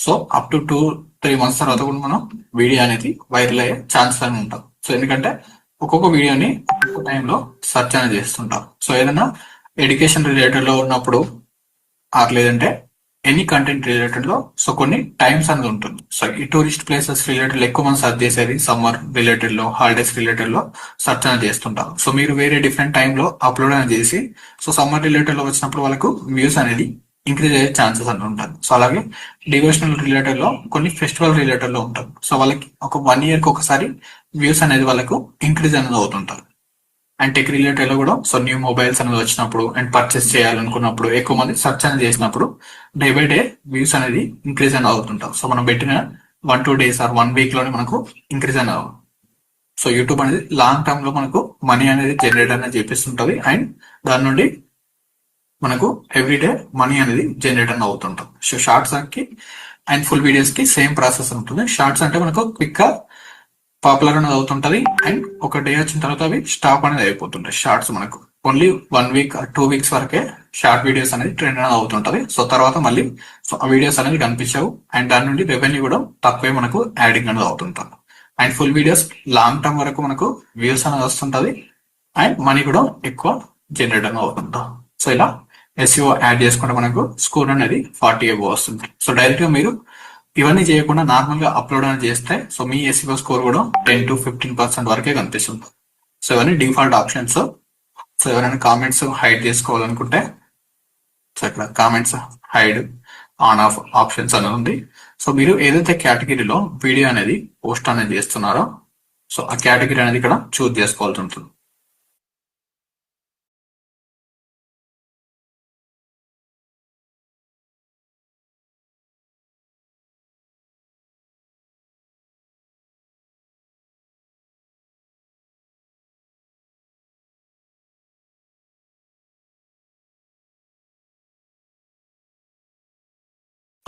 సో అప్ టు 2-3 months తర్వాత కూడా మనం వీడియో అనేది వైరల్ అయ్యే ఛాన్సెస్ అని ఉంటాం. సో ఎందుకంటే ఒక్కొక్క వీడియోని ఒక్కొక్క టైంలో సెర్చ్ అనేది చేస్తుంటాం. సో ఏదైనా ఎడ్యుకేషన్ రిలేటెడ్ లో ఉన్నప్పుడు లేదంటే ఎనీ కంటెంట్ రిలేటెడ్ లో సో కొన్ని టైమ్స్ అనేది ఉంటుంది. సో ఈ టూరిస్ట్ ప్లేసెస్ రిలేటెడ్ ఎక్కువ మంది సర్చ్ చేసేది సమ్మర్ రిలేటెడ్ లో హాలిడేస్ రిలేటెడ్ లో సర్చ్ అనేది చేస్తుంటారు. సో మీరు వేరే డిఫరెంట్ టైంలో అప్లోడ్ అనేది చేసి సో సమ్మర్ రిలేటెడ్ లో వచ్చినప్పుడు వాళ్ళకు వ్యూస్ అనేది ఇంక్రీజ్ అయ్యే ఛాన్సెస్ అనేది ఉంటుంది. సో అలాగే డివోషనల్ రిలేటెడ్ లో కొన్ని ఫెస్టివల్ రిలేటెడ్ లో ఉంటారు. సో వాళ్ళకి ఒక 1 year కి ఒకసారి వ్యూస్ అనేది వాళ్ళకు ఇంక్రీజ్ అనేది అవుతుంటారు. అండ్ టెక్ రిలేటెడ్ లో కూడా సో న్యూ మొబైల్స్ అనేది వచ్చినప్పుడు అండ్ పర్చేస్ చేయాలనుకున్నప్పుడు ఎక్కువ మంది సర్చ్ అనేది చేసినప్పుడు డే బై డే వ్యూస్ అనేది ఇంక్రీజ్ అనేది అవుతుంటాం. సో మనం పెట్టిన 1-2 days ఆర్ 1 week లోనే మనకు ఇంక్రీజ్ అనేది అవ్వదు. సో యూట్యూబ్ అనేది లాంగ్ టర్మ్ లో మనకు మనీ అనేది జనరేట్ అనేది చేపిస్తుంటది అండ్ దాని నుండి మనకు ఎవ్రీడే మనీ అనేది జనరేట్ అనేది అవుతుంటాం. సో షార్ట్స్ కి అండ్ ఫుల్ వీడియోస్ కి సేమ్ ప్రాసెస్ ఉంటుంది. షార్ట్స్ అంటే మనకు క్విక్ గా పాపులర్ అనేది అవుతుంటది అండ్ ఒక డే వచ్చిన తర్వాత అవి స్టాప్ అనేది అయిపోతుంటాయి. షార్ట్స్ మనకు ఓన్లీ 1 week 2 weeks వరకే షార్ట్ వీడియోస్ అనేది ట్రెండ్ అనేది అవుతుంటది. సో తర్వాత మళ్ళీ ఆ వీడియోస్ అనేది కనిపించవు అండ్ దాని నుండి రెవెన్యూ కూడా తక్కువే మనకు యాడింగ్ అనేది అవుతుంటారు. And full videos long term వరకు మనకు వ్యూస్ అనేది వస్తుంటది అండ్ మనీ కూడా ఎక్కువ జనరేట్ అనేది అవుతుంటాం. సో ఇలా ఎస్ఈఓ యాడ్ చేసుకుంటే మనకు స్కోర్ అనేది 40 above వస్తుంది. సో డైరెక్ట్ గా మీరు ఇవన్నీ చేయకుండా నార్మల్ గా అప్లోడ్ అనేది చేస్తే సో మీ ఎస్ఈఓ స్కోర్ కూడా 10 to 15% వరకే కనిపిస్తుంది. సో ఇవన్నీ డిఫాల్ట్ ఆప్షన్స్. సో ఎవరైనా కామెంట్స్ హైడ్ చేసుకోవాలనుకుంటే సో ఇక్కడ comments hide on off options అనేది ఉంది. సో మీరు ఏదైతే కేటగిరీలో వీడియో అనేది పోస్ట్ అనేది చేస్తున్నారో సో ఆ కేటగిరీ అనేది ఇక్కడ చూస్ చేసుకోవాల్సి ఉంటుంది.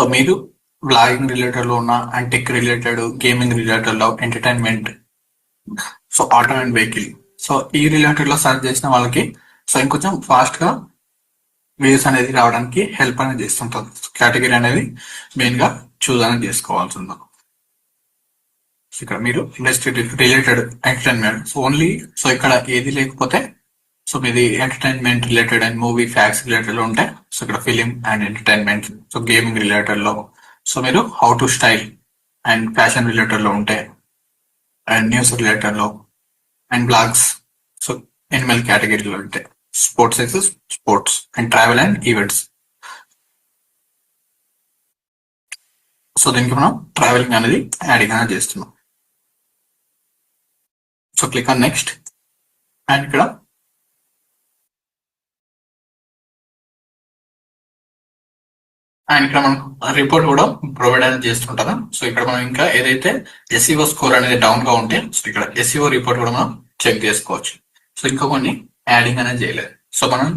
సో మీరు బ్లాగింగ్ రిలేటెడ్ లో ఉన్న and tech related gaming related లో entertainment so auto and vehicle so ఈ రిలేటెడ్ లో సర్చ్ చేసిన వాళ్ళకి సో ఇంకొంచెం ఫాస్ట్ గా వ్యూస్ అనేది రావడానికి హెల్ప్ అనేది చేస్తుంటుంది. కేటగిరీ అనేది మెయిన్ గా చూస్ అనేది చేసుకోవాల్సి ఉంది. సో ఇక్కడ మీరు industry related entertainment so only so ఇక్కడ ఏది లేకపోతే సో మీది entertainment related and movie facts related లో ఉంటాయి. సో ఇక్కడ film and entertainment so gaming related లో సో మీరు how to style and fashion related లో ఉంటాయి అండ్ న్యూస్ రిలేటెడ్ లో అండ్ బ్లాగ్స్ సో ఎనిమల్ కేటగిరీలో ఉంటాయి. Sports excess sports and travel and events. So దీనికి మనం ట్రావెలింగ్ అనేది యాడింగ్ అనేది చేస్తున్నాం. So click on next and ఇక్కడ అండ్ ఇక్కడ మనం రిపోర్ట్ కూడా ప్రొవైడ్ అనేది చేస్తుంటారు. సో ఇక్కడ మనం ఇంకా ఏదైతే ఎస్ఈఓ స్కోర్ అనేది డౌన్ గా ఉంటే సో ఇక్కడ ఎస్ఈఓ రిపోర్ట్ కూడా మనం చెక్ చేసుకోవచ్చు. సో ఇంకా కొన్ని యాడింగ్ అనేది చేయలేదు. సో మనం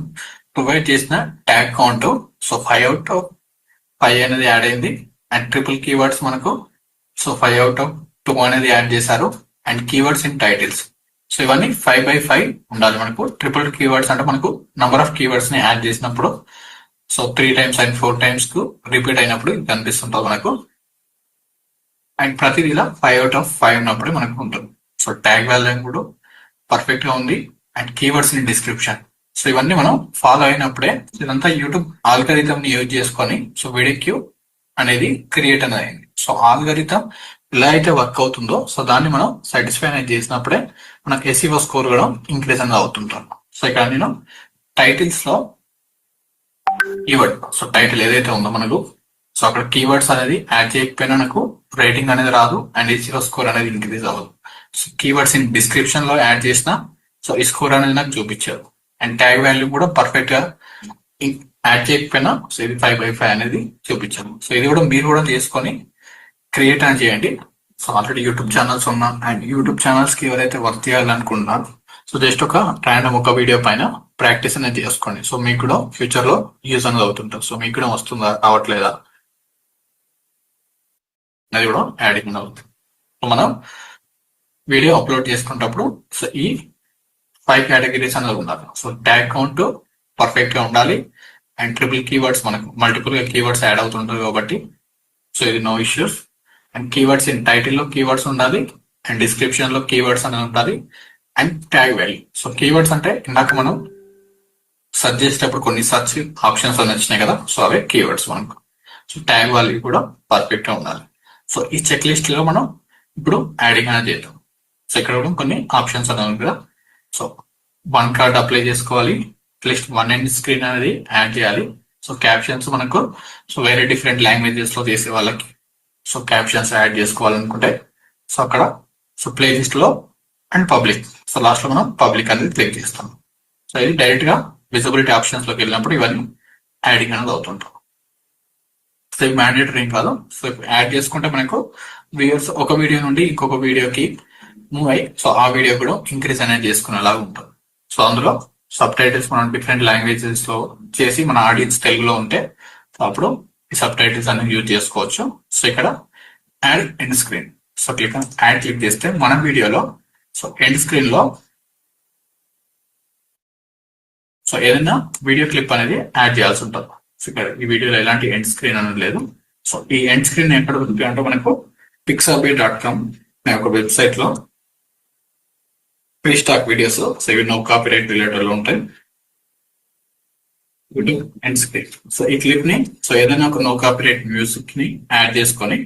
ప్రొవైడ్ చేసిన tag count so 5 out of 5 అనేది యాడ్ అయింది అండ్ ట్రిపుల్ కీవర్డ్స్ మనకు సో 5 out of 2 అనేది యాడ్ చేశారు and keywords in titles so ఇవన్నీ 5/5 ఉండాలి. మనకు ట్రిపుల్ కీవర్డ్స్ అంటే మనకు నంబర్ ఆఫ్ కీవర్డ్స్ ని యాడ్ చేసినప్పుడు సో 3 times అండ్ 4 times కు రిపీట్ అయినప్పుడు కనిపిస్తుంటుంది మనకు అండ్ ప్రతిదీ ఇలా 5 out of 5 ఉన్నప్పుడే మనకు ఉంటుంది. సో ట్యాగ్ వాల్యూ కూడా పర్ఫెక్ట్ గా ఉంది and keywords in description so ఇవన్నీ మనం ఫాలో అయినప్పుడే ఇదంతా యూట్యూబ్ ఆల్గరిథం ని యూజ్ చేసుకొని సో వీడియో క్యూ అనేది క్రియేట్ అనేది అయింది. సో ఆల్గరిథం ఎలా అయితే వర్క్ అవుతుందో సో దాన్ని మనం సాటిస్ఫై అనేది చేసినప్పుడే మనకు ఎస్ఈఓ స్కోర్ కూడా ఇంక్రీజ్ అనేది అవుతుంటాం. సో ఇక్కడ నేను టైటిల్స్ లో కీవర్డ్ సో టైటిల్ ఏదైతే ఉందో మనకు సో అక్కడ కీవర్డ్స్ అనేది యాడ్ చేయకపోయినా నాకు రేటింగ్ అనేది రాదు అండ్ ఎస్ఈఓ స్కోర్ అనేది ఇంక్రీజ్ అవ్వదు. సో కీవర్డ్స్ ఇన్ డిస్క్రిప్షన్ లో యాడ్ చేసిన సో ఈ స్కోర్ అనేది నాకు చూపించారు అండ్ ట్యాగ్ వాల్యూ కూడా పర్ఫెక్ట్ గా యాడ్ చేయకపోయినా సో ఇది 5/5 అనేది చూపించాను. సో ఇది కూడా మీరు కూడా చేసుకొని క్రియేట్ అని చేయండి. సో ఆల్రెడీ యూట్యూబ్ ఛానల్స్ ఉన్నా అండ్ యూట్యూబ్ ఛానల్స్ కి ఎవరైతే వర్క్ చేయాలనుకుంటున్నారో సో జస్ట్ ఒక ర్యాండమ్ ఒక వీడియో పైన ప్రాక్టీస్ అనేది చేసుకోండి. సో మీకు కూడా ఫ్యూచర్ లో యూజ్ అనేది అవుతుంటుంది. సో మీకు కూడా వస్తుందా రావట్లేదా అది కూడా యాడింగ్ అవుతుంది. సో మనం వీడియో అప్లోడ్ చేసుకునేటప్పుడు సో ఈ 5 కేటగిరీస్ అనేది ఉండాలి. సో ట్యాగ్ కౌంట్ పర్ఫెక్ట్ గా ఉండాలి అండ్ ట్రిపుల్ కీవర్డ్స్ మనకు మల్టిపుల్ గా కీవర్డ్స్ యాడ్ అవుతుంటాయి కాబట్టి సో ఇది no issues. And keywords in title లో కీవర్డ్స్ ఉండాలి అండ్ డిస్క్రిప్షన్ లో కీవర్డ్స్ అనేది ఉండాలి and tag value. So keywords అంటే ఇందాక మనం సెర్చ్ చేసేటప్పుడు కొన్ని సెర్చ్ ఆప్షన్స్ అని వచ్చినాయి కదా, సో అవే కీవర్డ్స్ మనకు. సో ట్యాగ్ వాల్యూ కూడా పర్ఫెక్ట్ గా ఉండాలి. సో ఈ చెక్ లిస్ట్ లో మనం ఇప్పుడు యాడింగ్ అనేది చేద్దాం. సో ఇక్కడ కూడా కొన్ని ఆప్షన్స్ అనేది ఉంది కదా. సో 1 కార్డ్ అప్లై చేసుకోవాలి, అట్లీస్ట్ 1 ఎండ్ స్క్రీన్ అనేది యాడ్ చేయాలి. సో క్యాప్షన్స్ మనకు సో వేరే డిఫరెంట్ లాంగ్వేజెస్ లో చేసే వాళ్ళకి సో క్యాప్షన్స్ యాడ్ చేసుకోవాలనుకుంటే సో అక్కడ సో ప్లేలిస్ట్ లో అండ్ పబ్లిక్ సో లాస్ట్ లో మనం పబ్లిక్ అనేది క్లిక్ చేస్తాం. సో ఇది డైరెక్ట్ గా విజిబిలిటీ ఆప్షన్స్ లోకి వెళ్ళినప్పుడు ఇవన్నీ యాడింగ్ అనేది అవుతుంటాం. సో ఇది మ్యాండేటరీ కాదు. సో యాడ్ చేసుకుంటే మనకు వ్యూయర్స్ ఒక వీడియో నుండి ఇంకొక వీడియోకి మూవ్ అయ్యి సో ఆ వీడియో కూడా ఇంక్రీజ్ అనేది చేసుకునేలాగా ఉంటుంది. సో అందులో సబ్ టైటిల్స్ మనం డిఫరెంట్ లాంగ్వేజెస్ లో చేసి మన ఆడియన్స్ తెలుగులో ఉంటే సో అప్పుడు ఈ సబ్ టైటిల్స్ అనేది యూజ్ చేసుకోవచ్చు. సో ఇక్కడ add end screen so add click చేస్తే మన వీడియోలో సో ఎండ్ స్క్రీన్ లో సో ఏదైనా వీడియో క్లిప్ అనేది యాడ్ చేయాల్సి ఉంటుంది. సో ఇక్కడ ఈ వీడియోలో ఎలాంటి ఎండ్ స్క్రీన్ అనేది లేదు. సో ఈ ఎండ్ స్క్రీన్ ఎక్కడ ఉంటుంది అంటే మనకు pixabay.com అనే ఒక వెబ్సైట్ లో ఫ్రీ స్టాక్ వీడియోస్ సో ఇవి నో కాపీరైట్ రిలేటెడ్ లో ఉంటాయి. ఎండ్ స్క్రీన్ సో ఈ క్లిప్ ని సో ఏదైనా ఒక నో కాపీరైట్ మ్యూజిక్ ని యాడ్ చేసుకొని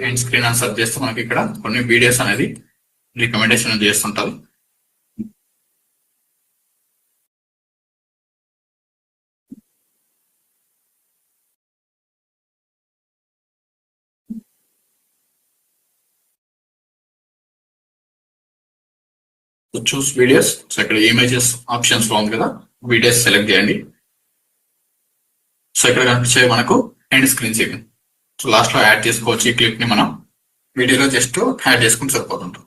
ఎండ్ స్క్రీన్ అని సెర్చ్ చేస్తే మనకి ఇక్కడ కొన్ని వీడియోస్ అనేది రికమెండేషన్ చేస్తుంటారు. చూస్ వీడియోస్ సో ఇక్కడ ఇమేజెస్ ఆప్షన్స్ లో ఉంది కదా, వీడియోస్ సెలెక్ట్ చేయండి. సో ఇక్కడ కనిపించే మనకు end screen saving so last లో యాడ్ చేసుకోవచ్చు. ఈ క్లిప్ ని మనం వీడియోలో జస్ట్ యాడ్ చేసుకుంటే సరిపోతుంటాం.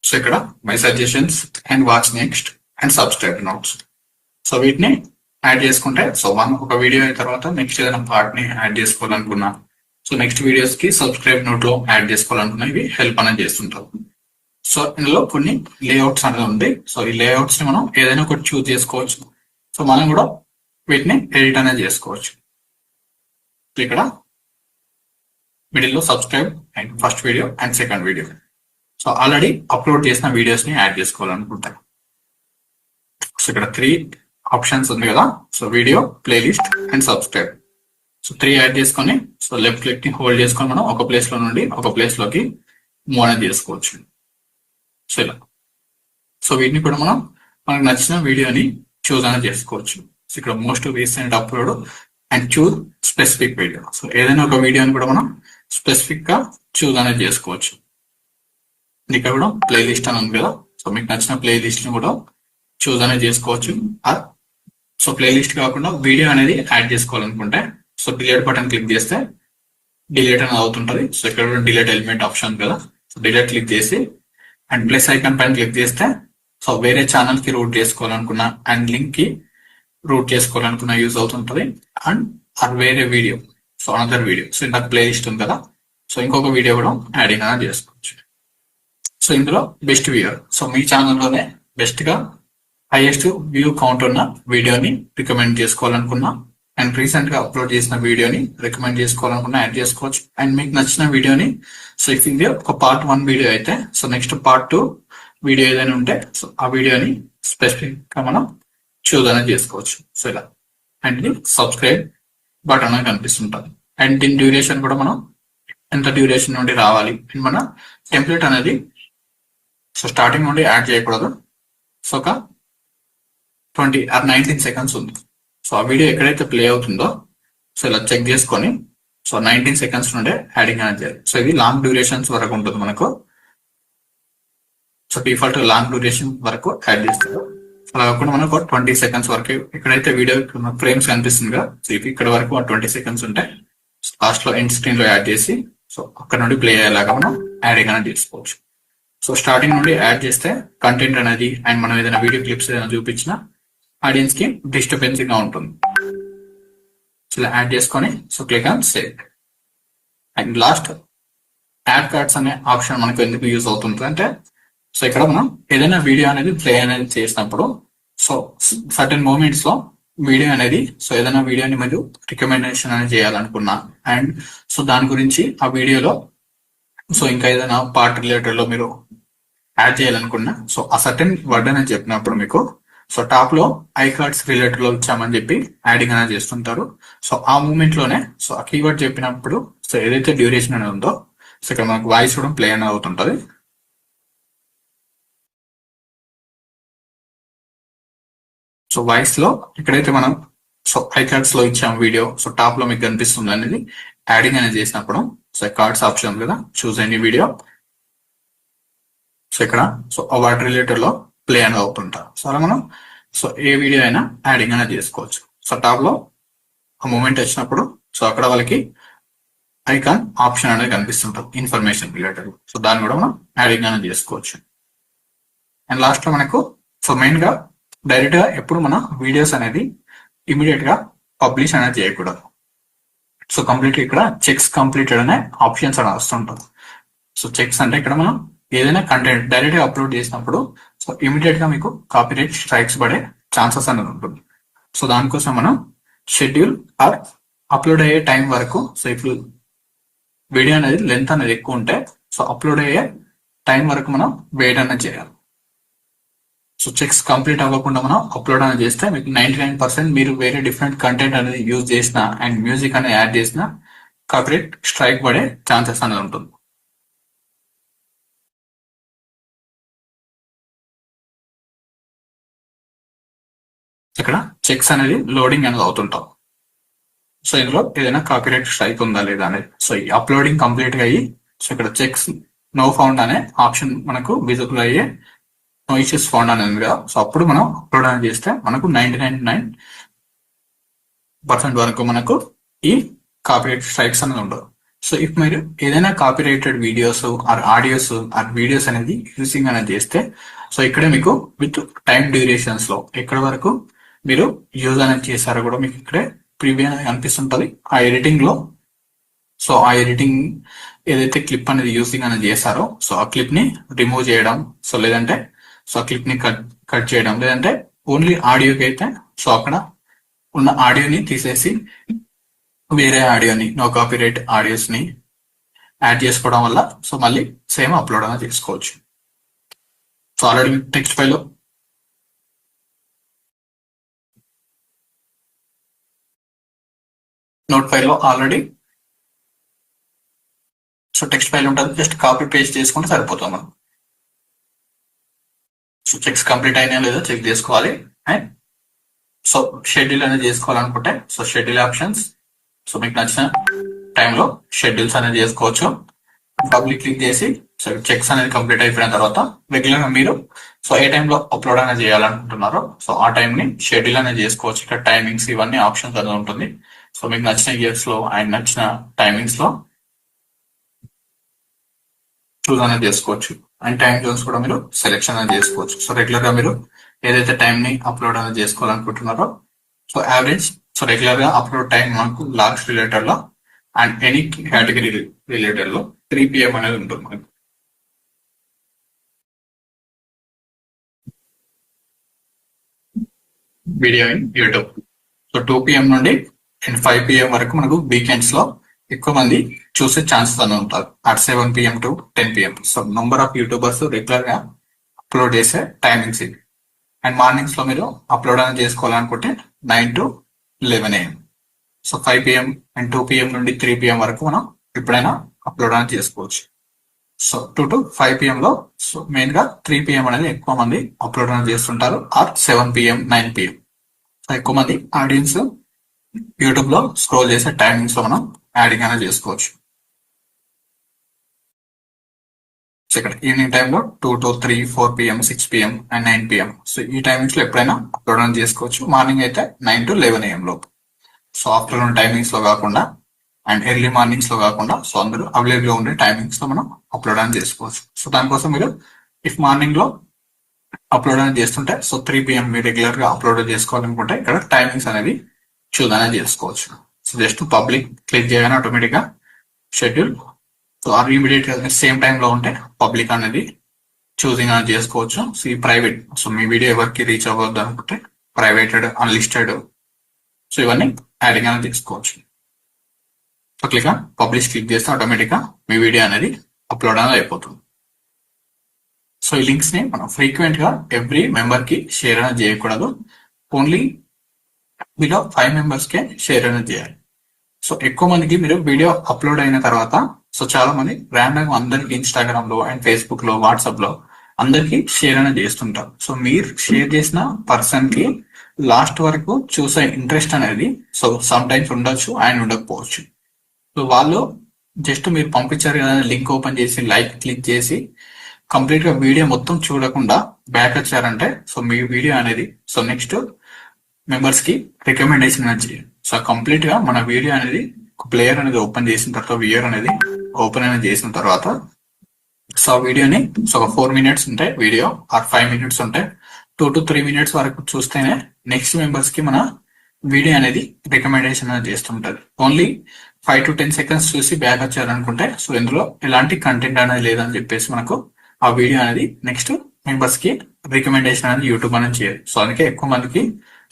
సో ఇక్కడ my suggestions and watch next and subscribe notes so వీటిని యాడ్ చేసుకుంటే సో ఒక వీడియో అయిన తర్వాత నెక్స్ట్ ఏదైనా పార్ట్ ని యాడ్ చేసుకోవాలనుకున్నా సో నెక్స్ట్ వీడియోస్ కి సబ్స్క్రైబ్ నోట్ లో యాడ్ చేసుకోవాలనుకున్నా ఇవి హెల్ప్ అనేది చేస్తుంటాం. సో ఇందులో కొన్ని లేఅవుట్స్ అనేది ఉంది. సో ఈ లేఅవుట్స్ ని మనం ఏదైనా ఒకటి చూస్ చేసుకోవచ్చు. సో మనం కూడా వీటిని ఎడిట్ అనేది చేసుకోవచ్చు. ఇక్కడ మిడిల్ లో subscribe and first video and second video so already upload చేసిన వీడియోస్ ని యాడ్ చేసుకోవాలనుకుంటాను. సో ఇక్కడ 3 ఆప్షన్స్ ఉంది కదా. So video, playlist and subscribe so 3 add చేసుకొని సో లెఫ్ట్ క్లిక్ ని హోల్డ్ చేసుకొని మనం ఒక ప్లేస్ లో నుండి ఒక ప్లేస్ లోకి మూవ్ అనేది చేసుకోవచ్చు. సో ఇలా సో వీటిని కూడా మనం మనకు నచ్చిన వీడియోని చూస్ అనేది చేసుకోవచ్చు. సో ఇక్కడ most recent upload and choose specific video so ఏదైనా ఒక వీడియోని కూడా మనం స్పెసిఫిక్ గా చూస్ అనేది చేసుకోవచ్చు. ఇక్కడ కూడా ప్లేలిస్ట్ అని ఉంది కదా. సో మీకు నచ్చిన ప్లేలిస్ట్ ని కూడా చూస్ అనేది చేసుకోవచ్చు. సో ప్లేలిస్ట్ కాకుండా వీడియో అనేది యాడ్ చేసుకోవాలనుకుంటే సో డిలీట్ బటన్ క్లిక్ చేస్తే డిలీట్ అనేది అవుతుంటది. సో ఇక్కడ కూడా డిలీట్ ఎలిమెంట్ ఆప్షన్ కదా. సో డిలీట్ క్లిక్ చేసి అండ్ ప్లస్ ఐకాన్ పైన క్లిక్ చేస్తే సో వేరే ఛానల్ కి రూట్ చేసుకోవాలనుకున్నా అండ్ లింక్ కి రూట్ చేసుకోవాలనుకున్నా యూజ్ అవుతుంటది. అండ్ వేరే video so another video so ఇందాక ప్లేలిస్ట్ ఉంది కదా. సో ఇంకొక వీడియో కూడా యాడింగ్ అనేది చేసుకోవచ్చు. సో ఇందులో బెస్ట్ వ్యూయర్ సో మీ ఛానల్లోనే బెస్ట్ గా హైయెస్ట్ వ్యూ కౌంట్ ఉన్న వీడియోని రికమెండ్ చేసుకోవాలనుకున్నా అండ్ రీసెంట్ గా అప్లోడ్ చేసిన వీడియోని రికమెండ్ చేసుకోవాలనుకున్నా యాడ్ చేసుకోవచ్చు. అండ్ మీకు నచ్చిన వీడియోని సో ఇఫ్ ఇది ఒక పార్ట్ 1 వీడియో అయితే సో నెక్స్ట్ పార్ట్ 2 వీడియో ఏదైనా ఉంటే సో ఆ వీడియోని స్పెసిఫిక్ గా మనం చూస్ అనేది చేసుకోవచ్చు. సో ఇలా అండ్ ఇది సబ్స్క్రైబ్ బటన్ అనేది కనిపిస్తుంటుంది. అండ్ దీని డ్యూరేషన్ కూడా మనం ఎంత డ్యూరేషన్ నుండి రావాలి మన టెంప్లెట్ అనేది సో స్టార్టింగ్ నుండి యాడ్ చేయకూడదు. సో ఒక 20 or 19 సెకండ్స్ ఉంది. సో ఆ వీడియో ఎక్కడైతే ప్లే అవుతుందో సో ఇలా చెక్ చేసుకొని సో సో 19 సెకండ్స్ నుండే యాడింగ్ అనేది చేయాలి. సో ఇది లాంగ్ డ్యూరేషన్స్ వరకు ఉంటుంది మనకు. సో డిఫాల్ట్ లాంగ్ డ్యూరేషన్ వరకు యాడ్ చేస్తారు. అలా కాకుండా మనకు 20 సెకండ్స్ వరకు ఇక్కడైతే వీడియో ఫ్రేమ్స్ కనిపిస్తుంది కదా, సో ఇక్కడ వరకు 20 సెకండ్స్ ఉంటాయి. లాస్ట్ లో ఎండ్ స్క్రీన్ లో యాడ్ చేసి సో అక్కడ నుండి ప్లే అయ్యేలాగా మనం యాడింగ్ అనేది చేసుకోవచ్చు. సో స్టార్టింగ్ నుండి యాడ్ చేస్తే కంటెంట్ అనేది అండ్ మనం ఏదైనా వీడియో క్లిప్స్ ఏదైనా చూపించినా ఆడియన్స్ కి డిస్టర్బెన్సింగ్ గా ఉంటుంది. సో ఇలా యాడ్ చేసుకొని so click on save. And last add cards అనే ఆప్షన్ మనకు ఎందుకు యూజ్ అవుతుంది అంటే, సో ఇక్కడ మనం ఏదైనా వీడియో అనేది ప్లే అనేది చేసినప్పుడు సో సర్టెన్ మూమెంట్స్ లో వీడియో అనేది సో ఏదైనా వీడియోని మీరు రికమెండేషన్ అనేది చేయాలనుకున్నా అండ్ సో దాని గురించి ఆ వీడియోలో సో ఇంకా ఏదైనా పార్ట్ రిలేటెడ్ లో మీరు యాడ్ చేయాలనుకున్నా సో ఆ సర్టెన్ వర్డ్ అనేది చెప్పినప్పుడు మీకు సో టాప్ లో ఐ కార్డ్స్ రిలేటెడ్ లో ఇచ్చామని చెప్పి యాడింగ్ అనేది చేస్తుంటారు. సో ఆ మూమెంట్ లోనే సో ఆ కీవర్డ్ చెప్పినప్పుడు సో ఏదైతే డ్యూరేషన్ అనేది ఉందో సో ఇక్కడ మనకు వాయిస్ కూడా ప్లే అనేది అవుతుంటది. సో వాయిస్ లో ఇక్కడైతే మనం సో ఐ కార్డ్స్ లో ఇచ్చాం వీడియో సో టాప్ లో మీకు కనిపిస్తుంది అనేది యాడింగ్ అనేది చేసినప్పుడు సో కార్డ్స్ ఆప్షన్ కదా, చూస్ ఎనీ వీడియో. సో ఇక్కడ సో వాటి రిలేటెడ్ లో ప్లే అనేది అవుతుంటారు. సో అలా మనం సో ఏ వీడియో అయినా యాడింగ్ అనేది చేసుకోవచ్చు. సో టాప్ లో ఆ మూమెంట్ వచ్చినప్పుడు సో అక్కడ వాళ్ళకి ఐకాన్ ఆప్షన్ అనేది కనిపిస్తుంటుంది ఇన్ఫర్మేషన్ రిలేటెడ్. సో దాన్ని కూడా మనం యాడింగ్ అనేది చేసుకోవచ్చు. అండ్ లాస్ట్ లో మనకు సో మెయిన్ గా డైరెక్ట్ గా ఎప్పుడు మన వీడియోస్ అనేది ఇమీడియట్ గా పబ్లిష్ అనేది చేయకూడదు. సో కంప్లీట్ ఇక్కడ చెక్స్ కంప్లీటెడ్ అనే ఆప్షన్స్ అని వస్తుంటుంది. సో చెక్స్ అంటే ఇక్కడ మనం ఏదైనా కంటెంట్ డైరెక్ట్ గా అప్లోడ్ చేసినప్పుడు సో ఇమీడియట్ గా మీకు కాపీరైట్ స్ట్రైక్స్ పడే ఛాన్సెస్ అనేది ఉంటుంది. సో దానికోసం మనం షెడ్యూల్ ఆర్ అప్లోడ్ అయ్యే టైం వరకు సో ఇప్పుడు వీడియో అనేది లెంత్ అనేది ఎక్కువ ఉంటే సో అప్లోడ్ అయ్యే టైం వరకు మనం వెయిట్ అనేది చేయాలి. సో చెక్స్ కంప్లీట్ అవ్వకుండా మనం అప్లోడ్ అనేది చేస్తే మీకు 99% మీరు వేరే డిఫరెంట్ కంటెంట్ అనేది యూజ్ చేసిన అండ్ మ్యూజిక్ అనేది యాడ్ చేసిన కాపీరైట్ స్ట్రైక్ పడే ఛాన్సెస్ అనేది ఉంటుంది. ఇక్కడ చెక్స్ అనేది లోడింగ్ అనేది అవుతుంటాం. సో ఇందులో ఏదైనా కాపీరైట్ స్ట్రైక్ ఉందా లేదా అనేది సో ఈ అప్లోడింగ్ కంప్లీట్ గా అయ్యి సో ఇక్కడ చెక్స్ నో ఫౌండ్ అనే ఆప్షన్ మనకు విజిబుల్ అయ్యే నో ఇష్యూస్ ఫౌండ్ అనేది కదా. సో అప్పుడు మనం అప్లోడ్ అనేది చేస్తే మనకు 99% వరకు మనకు ఈ కాపీరైట్ స్ట్రైక్స్ అనేది ఉండదు. సో ఇఫ్ మీరు ఏదైనా copyrighted videos or audios or videos అనేది యూసింగ్ అనేది చేస్తే సో ఇక్కడే మీకు విత్ టైం డ్యూరేషన్స్ లో ఎక్కడ వరకు మీరు యూజ్ అనేది చేశారో కూడా మీకు ఇక్కడే ప్రీవ్యూ అనేది కనిపిస్తుంటది. ఆ ఎడిటింగ్ లో సో ఆ ఎడిటింగ్ ఏదైతే క్లిప్ అనేది యూసింగ్ అనేది చేశారో సో ఆ క్లిప్ ని రిమూవ్ చేయడం సో లేదంటే సో ఆ క్లిప్ ని కట్ చేయడం లేదంటే ఓన్లీ ఆడియోకి అయితే సో అక్కడ ఉన్న ఆడియోని తీసేసి వేరే ఆడియోని నో కాపీరైట్ ఆడియోస్ ని యాడ్ చేసుకోవడం వల్ల సో మళ్ళీ సేమ్ అప్లోడ్ అనేది చేసుకోవచ్చు. So already text file note file లో ఆల్రెడీ సో టెక్స్ట్ ఫైల్ ఉంటుంది, జస్ట్ కాపీ పేస్ట్ చేసుకుంటే సరిపోతాం మనం. సో చెక్స్ కంప్లీట్ అయినా లేదో చెక్ చేసుకోవాలి. అండ్ సో షెడ్యూల్ అనేది చేసుకోవాలనుకుంటే సో షెడ్యూల్ ఆప్షన్స్ సో మీకు నచ్చిన టైంలో షెడ్యూల్స్ అనేది చేసుకోవచ్చు. పబ్లిక్ క్లిక్ చేసి సో చెక్స్ అనేది కంప్లీట్ అయిపోయిన తర్వాత రెగ్యులర్ గా మీరు సో ఏ టైంలో అప్లోడ్ అనేది చేయాలనుకుంటున్నారో సో ఆ టైం ని షెడ్యూల్ అనేది చేసుకోవచ్చు. ఇక్కడ టైమింగ్స్ ఇవన్నీ ఆప్షన్స్ అనేది ఉంటుంది. సో మీకు నచ్చిన ఇయర్స్ లో అండ్ నచ్చిన టైమింగ్స్ లో చూస్ అనేది చేసుకోవచ్చు. అండ్ టైం జోన్స్ కూడా మీరు సెలెక్షన్ అనేది చేసుకోవచ్చు. సో రెగ్యులర్ గా మీరు ఏదైతే టైం ని అప్లోడ్ అనేది చేసుకోవాలనుకుంటున్నారో సో యావరేజ్ సో రెగ్యులర్ గా అప్లోడ్ టైం మనకు లాగ్స్ రిలేటెడ్ లో అండ్ ఎనీ కేటగిరీ రిలేటెడ్ లో 3 PM అనేది ఉంటుంది మనకు. Video in YouTube so 2 PM నుండి అండ్ 5 PM వరకు మనకు వీకెండ్స్ లో ఎక్కువ మంది చూసే ఛాన్సెస్ అని ఉంటారు. At 7 PM to 10 PM. So number of YouTubers regular గా అప్లోడ్ చేసే టైమింగ్స్ ఇది. అండ్ మార్నింగ్స్ లో మీరు అప్లోడ్ అనేది చేసుకోవాలనుకుంటే 9 to 11 AM. So 5 PM and 2 PM నుండి 3 PM వరకు మనం ఎప్పుడైనా అప్లోడ్ అనేది చేసుకోవచ్చు. సో 2 to 5 PM లో సో మెయిన్ గా 3 PM అనేది ఎక్కువ మంది అప్లోడ్ అనేది చేస్తుంటారు. Are 7 PM 9 PM. సో ఎక్కువ మంది ఆడియన్స్ యూట్యూబ్ లో స్క్రోల్ చేసే టైమింగ్స్ లో మనం యాడింగ్ అనేది చేసుకోవచ్చు. సో ఇక్కడ ఈవినింగ్ టైంలో 2 to 3, 4 PM, 6 PM and 9 PM. So ఈ టైమింగ్స్ లో ఎప్పుడైనా అప్లోడ్ అనేది చేసుకోవచ్చు. మార్నింగ్ అయితే 9 to 11 AM లోపు. సో ఆఫ్టర్నూన్ టైమింగ్స్ లో కాకుండా అండ్ ఎర్లీ మార్నింగ్స్ లో కాకుండా సో అందరూ అవైలబుల్ గా ఉండే టైమింగ్స్ లో మనం అప్లోడ్ అనేది చేసుకోవచ్చు. సో దానికోసం మీరు ఇఫ్ మార్నింగ్ లో అప్లోడ్ అనేది చేస్తుంటే సో 3 PM మీరు రెగ్యులర్ గా అప్లోడ్ చేసుకోవాలనుకుంటే ఇక్కడ టైమింగ్స్ అనేది చూస్ అనేది చేసుకోవచ్చు. సో జస్ట్ పబ్లిక్ క్లిక్ చేయగానే ఆటోమేటిక్ గా షెడ్యూల్ సో ఇమీడియట్ గా సేమ్ టైం లో ఉంటే పబ్లిక్ అనేది చూసింగ్ అనేది చేసుకోవచ్చు. సో ఈ ప్రైవేట్ సో మీ వీడియో ఎవరికి రీచ్ అవ్వద్దు అనుకుంటే ప్రైవేటెడ్, అన్లిస్టెడ్ సో ఇవన్నీ యాడింగ్ అనేది చేసుకోవచ్చు. సో క్లిక్ పబ్లిష్ క్లిక్ చేస్తే ఆటోమేటిక్ గా మీ వీడియో అనేది అప్లోడ్ అనేది అయిపోతుంది. సో ఈ లింక్స్ ని మనం ఫ్రీక్వెంట్ గా ఎవ్రీ మెంబర్ కి షేర్ అనేది చేయకూడదు. ఓన్లీ బిలో 5 members కే షేర్ అనేది చేయాలి. సో ఎక్కువ మందికి మీరు వీడియో అప్లోడ్ అయిన తర్వాత సో చాలా మంది ర్యాండమ్ అందరికి ఇన్స్టాగ్రామ్ లో అండ్ ఫేస్బుక్ లో, వాట్సాప్ లో అందరికి షేర్ అనేది చేస్తుంటారు. సో మీరు షేర్ చేసిన పర్సన్ కి లాస్ట్ వరకు చూసే ఇంట్రెస్ట్ అనేది సో సమ్ టైమ్స్ ఉండొచ్చు అండ్ ఉండకపోవచ్చు. సో వాళ్ళు జస్ట్ మీరు పంపించారు కదా లింక్ ఓపెన్ చేసి లైక్ క్లిక్ చేసి కంప్లీట్ గా వీడియో మొత్తం చూడకుండా బ్యాక్ వచ్చారంటే సో మీ వీడియో అనేది సో నెక్స్ట్ మెంబర్స్ కి రికమెండేషన్ అనేది చేయాలి. సో కంప్లీట్ గా మన వీడియో అనేది ప్లేయర్ అనేది ఓపెన్ చేసిన తర్వాత వ్యూయర్ అనేది ఓపెన్ అనేది చేసిన తర్వాత సో ఆ వీడియోని సో ఒక 4 minutes ఉంటాయి వీడియో ఆర్ 5 minutes ఉంటాయి 2 to 3 minutes వరకు చూస్తేనే నెక్స్ట్ మెంబర్స్ కి మన వీడియో అనేది రికమెండేషన్ అనేది చేస్తుంటది. ఓన్లీ 5 to 10 seconds చూసి బ్యాక్ వచ్చారనుకుంటే సో ఇందులో ఎలాంటి కంటెంట్ అనేది లేదని చెప్పేసి మనకు ఆ వీడియో అనేది నెక్స్ట్ మెంబర్స్ కి రికమెండేషన్ అనేది యూట్యూబ్ అనేది చేయదు. సో అందుకే ఎక్కువ మందికి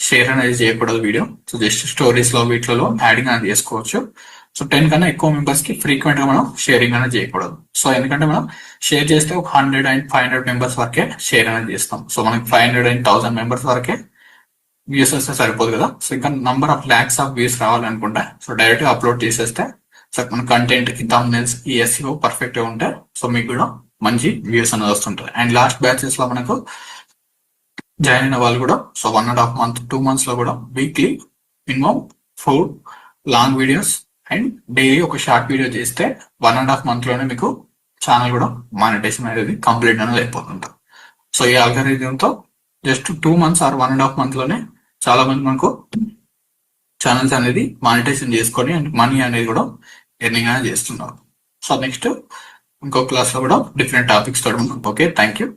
షేర్ అనేది చేయకూడదు వీడియో. సో జస్ట్ స్టోరీస్ లో వీటిలో యాడింగ్ అనేది చేసుకోవచ్చు. సో 10 కన్నా ఎక్కువ మెంబర్స్ కి ఫ్రీక్వెంట్ గా మనం షేరింగ్ అనేది చేయకూడదు. సో ఎందుకంటే మనం షేర్ చేస్తే ఒక 100 and 500 members వరకే షేర్ అనేది చేస్తాం. సో మనకి 500 and 1000 members వరకే వ్యూస్ వస్తే సరిపోదు కదా. సో ఇంకా number of lakhs of views రావాలనుకుంటే సో డైరెక్ట్ గా అప్లోడ్ చేసేస్తే సో మన కంటెంట్ ఈ థంబ్నెయిల్స్ ఈ SEO పర్ఫెక్ట్ గా ఉంటే సో మీకు కూడా మంచి వ్యూస్ అనేది వస్తుంటాయి. అండ్ లాస్ట్ బ్యాచెస్ లో మనకు జాయిన్ అయిన వాళ్ళు కూడా సో 1.5 month 2 months లో కూడా weekly minimum 4 long videos and daily ఒక షార్ట్ వీడియో చేస్తే 1.5 month లోనే మీకు ఛానల్ కూడా మానిటైజేషన్ అనేది కంప్లీట్ అనేది అయిపోతుంటారు. సో ఈ algorithm తో జస్ట్ 2 months ఆర్ 1.5 month లోనే చాలా మంది మనకు ఛానల్స్ అనేది మానిటైజేషన్ చేసుకొని అండ్ మనీ అనేది కూడా ఎర్నింగ్ అనేది చేస్తున్నారు. సో నెక్స్ట్ ఇంకో క్లాస్ లో కూడా డిఫరెంట్ టాపిక్స్ తోటి ఓకే థ్యాంక్ యూ.